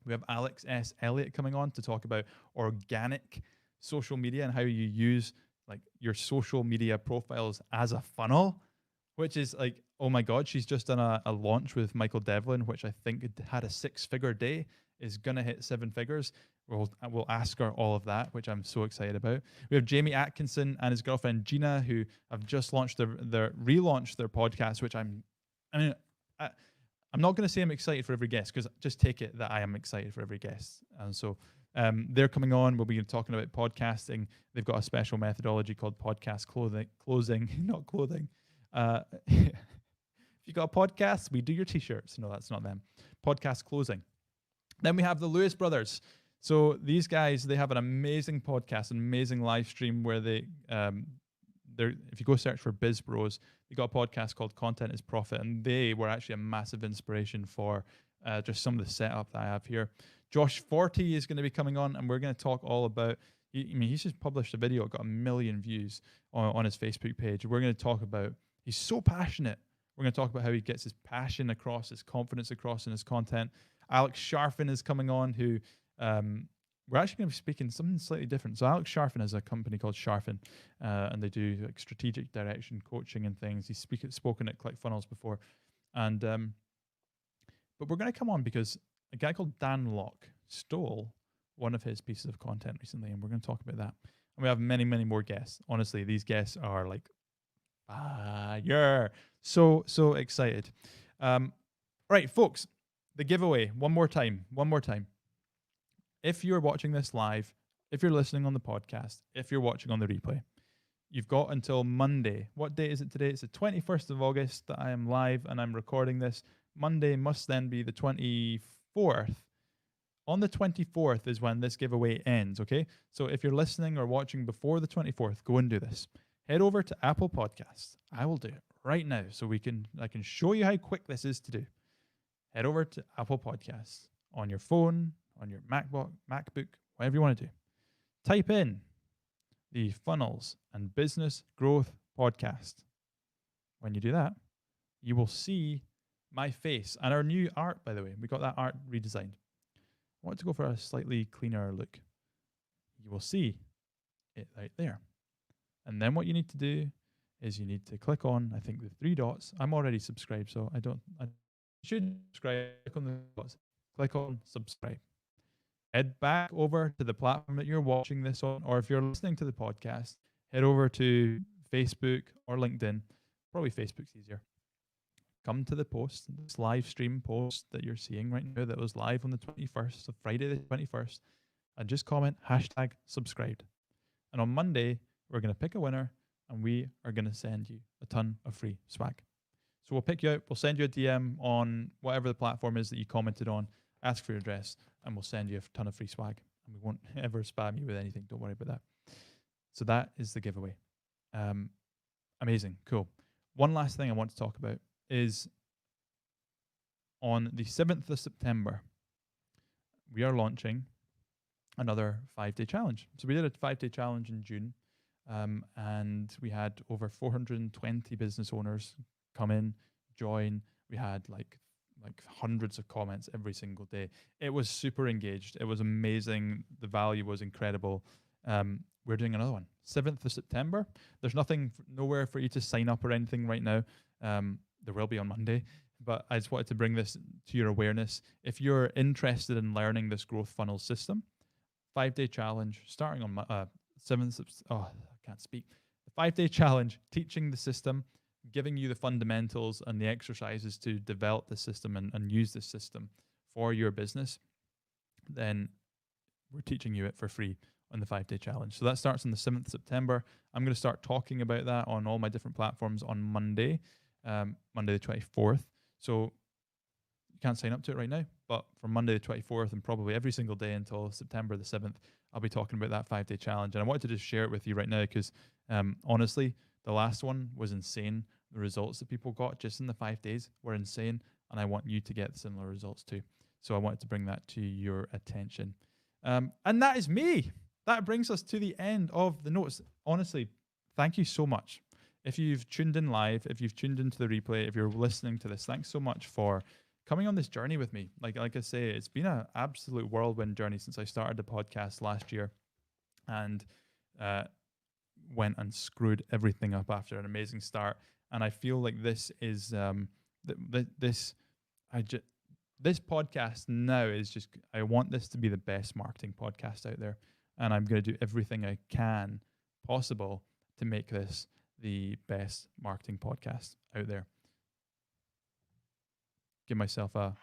We have Alex S. Elliott coming on to talk about organic social media and how you use like your social media profiles as a funnel, which is like, oh my God, she's just done a launch with Michael Devlin, which I think had a 6-figure day, is going to hit 7 figures. We'll ask her all of that, which I'm so excited about. We have Jamie Atkinson and his girlfriend Gina, who have just launched relaunched their podcast, which I'm not going to say I'm excited for every guest, because just take it that I am excited for every guest. And so they're coming on. We'll be talking about podcasting. They've got a special methodology called podcast closing, not clothing. If you got a podcast, we do your t-shirts. No, that's not them. Podcast closing. Then we have the Lewis brothers. So these guys, they have an amazing podcast, an amazing live stream where they're if you go search for Biz Bros, they got a podcast called Content is Profit, and they were actually a massive inspiration for just some of the setup that I have here. Josh Forty is going to be coming on, and we're going to talk all about, he's just published a video, got 1 million views on his Facebook page. We're going to talk about, he's so passionate. We're going to talk about how he gets his passion across, his confidence across in his content. Alex Sharfin is coming on, who we're actually going to be speaking something slightly different. So Alex Sharfin has a company called Sharfin, and they do like strategic direction coaching and things. He's spoken at ClickFunnels before. And but we're going to come on because a guy called Dan Locke stole one of his pieces of content recently, and we're going to talk about that. And we have many, many more guests. Honestly, these guests are like fire. So excited. Right, folks, the giveaway, one more time. If you're watching this live, if you're listening on the podcast, if you're watching on the replay, you've got until Monday. What date is it today? It's the 21st of August that I am live and I'm recording this. Monday must then be the 24th. On the 24th is when this giveaway ends, okay? So if you're listening or watching before the 24th, go and do this. Head over to Apple Podcasts. I will do it right now so I can show you how quick this is to do. Head over to Apple Podcasts on your phone, on your MacBook, whatever you want to do. Type in the Funnels and Business Growth Podcast. When you do that, you will see my face and our new art, by the way. We got that art redesigned. I want to go for a slightly cleaner look. You will see it right there. And then what you need to do is you need to click on, I think, the 3 dots. I'm already subscribed, so I should subscribe. Click on the dots. Click on subscribe. Head back over to the platform that you're watching this on, or if you're listening to the podcast, head over to Facebook or LinkedIn. Probably Facebook's easier. Come to the post, this live stream post that you're seeing right now that was live on the 21st, so Friday the 21st, and just comment #subscribed. And on Monday, we're going to pick a winner and we are going to send you a ton of free swag. So we'll pick you out, we'll send you a DM on whatever the platform is that you commented on, ask for your address, and we'll send you a ton of free swag. And we won't ever spam you with anything. Don't worry about that. So that is the giveaway. Amazing. Cool. One last thing I want to talk about is on the 7th of September, we are launching another 5-day challenge. So we did a 5-day challenge in June, and we had over 420 business owners come in, join. We had like hundreds of comments every single day. It was super engaged. It was amazing. The value was incredible. We're doing another one, 7th of September. There's nowhere for you to sign up or anything right now. There will be on Monday, but I just wanted to bring this to your awareness. If you're interested in learning this growth funnel system, 5-day challenge starting on 7th. I can't speak. The 5-day challenge, teaching the system, giving you the fundamentals and the exercises to develop the system and use the system for your business, then we're teaching you it for free on the 5-day challenge. So that starts on the 7th September. I'm going to start talking about that on all my different platforms on Monday, Monday the 24th. So you can't sign up to it right now, but from Monday the 24th and probably every single day until September the 7th, I'll be talking about that 5-day challenge. And I wanted to just share it with you right now because honestly, the last one was insane. The results that people got just in the 5 days were insane. And I want you to get similar results too. So I wanted to bring that to your attention. And that is me. That brings us to the end of the notes. Honestly, thank you so much. If you've tuned in live, if you've tuned into the replay, if you're listening to this, thanks so much for coming on this journey with me. Like I say, it's been an absolute whirlwind journey since I started the podcast last year and went and screwed everything up after an amazing start. And I feel like this is this podcast now is just, I want this to be the best marketing podcast out there. And I'm going to do everything I can possible to make this the best marketing podcast out there. Give myself a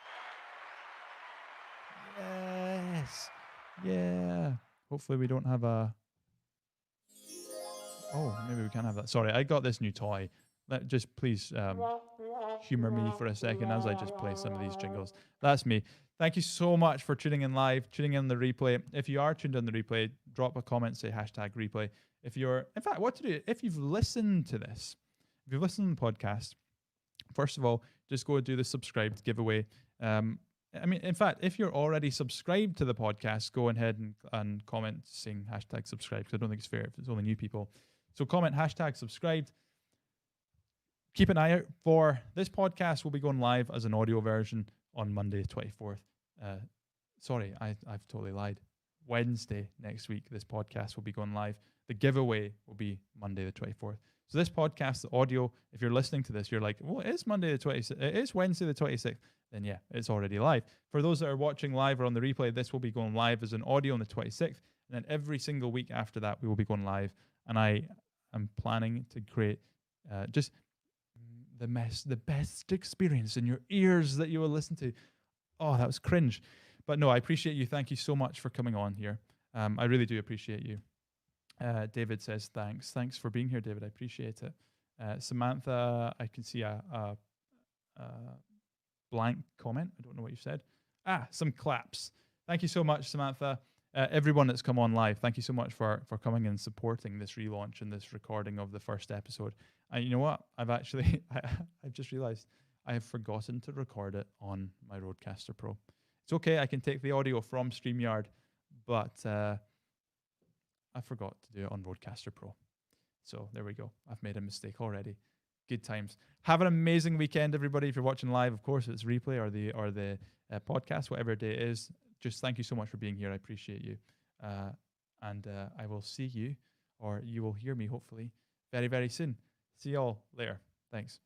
yes. Yeah. Hopefully we don't have a, oh, maybe we can have that. Sorry, I got this new toy. Just please humor me for a second as I just play some of these jingles. That's me. Thank you so much for tuning in live, tuning in the replay. If you are tuned in the replay, drop a comment, say #replay. If you're, in fact, what to do, if you've listened to this, if you've listened to the podcast, first of all, just go and do the subscribed giveaway. I mean, in fact, if you're already subscribed to the podcast, go ahead and comment saying #subscribe, because I don't think it's fair if it's only new people. So comment #subscribed. Keep an eye out for this podcast. Will be going live as an audio version on Monday the 24th. Sorry, I've totally lied. Wednesday next week, this podcast will be going live. The giveaway will be Monday the 24th. So this podcast, the audio, if you're listening to this, you're like, well, it's Monday the 26th. It is Wednesday the 26th. Then yeah, it's already live. For those that are watching live or on the replay, this will be going live as an audio on the 26th. And then every single week after that, we will be going live. And I am planning to create just the best experience in your ears that you will listen to. Oh, that was cringe. But no, I appreciate you. Thank you so much for coming on here. I really do appreciate you. David says thanks. Thanks for being here, David. I appreciate it. Samantha, I can see a blank comment. I don't know what you said. Some claps. Thank you so much, Samantha. Everyone that's come on live, thank you so much for coming and supporting this relaunch and this recording of the first episode. And you know what? I've actually, I've just realized I have forgotten to record it on my Rodecaster Pro. It's okay. I can take the audio from StreamYard, but I forgot to do it on Rodecaster Pro. So there we go. I've made a mistake already. Good times. Have an amazing weekend, everybody. If you're watching live, of course, it's replay or the podcast, whatever day it is. Just thank you so much for being here. I appreciate you. And I will see you, or you will hear me, hopefully, very, very soon. See you all later. Thanks.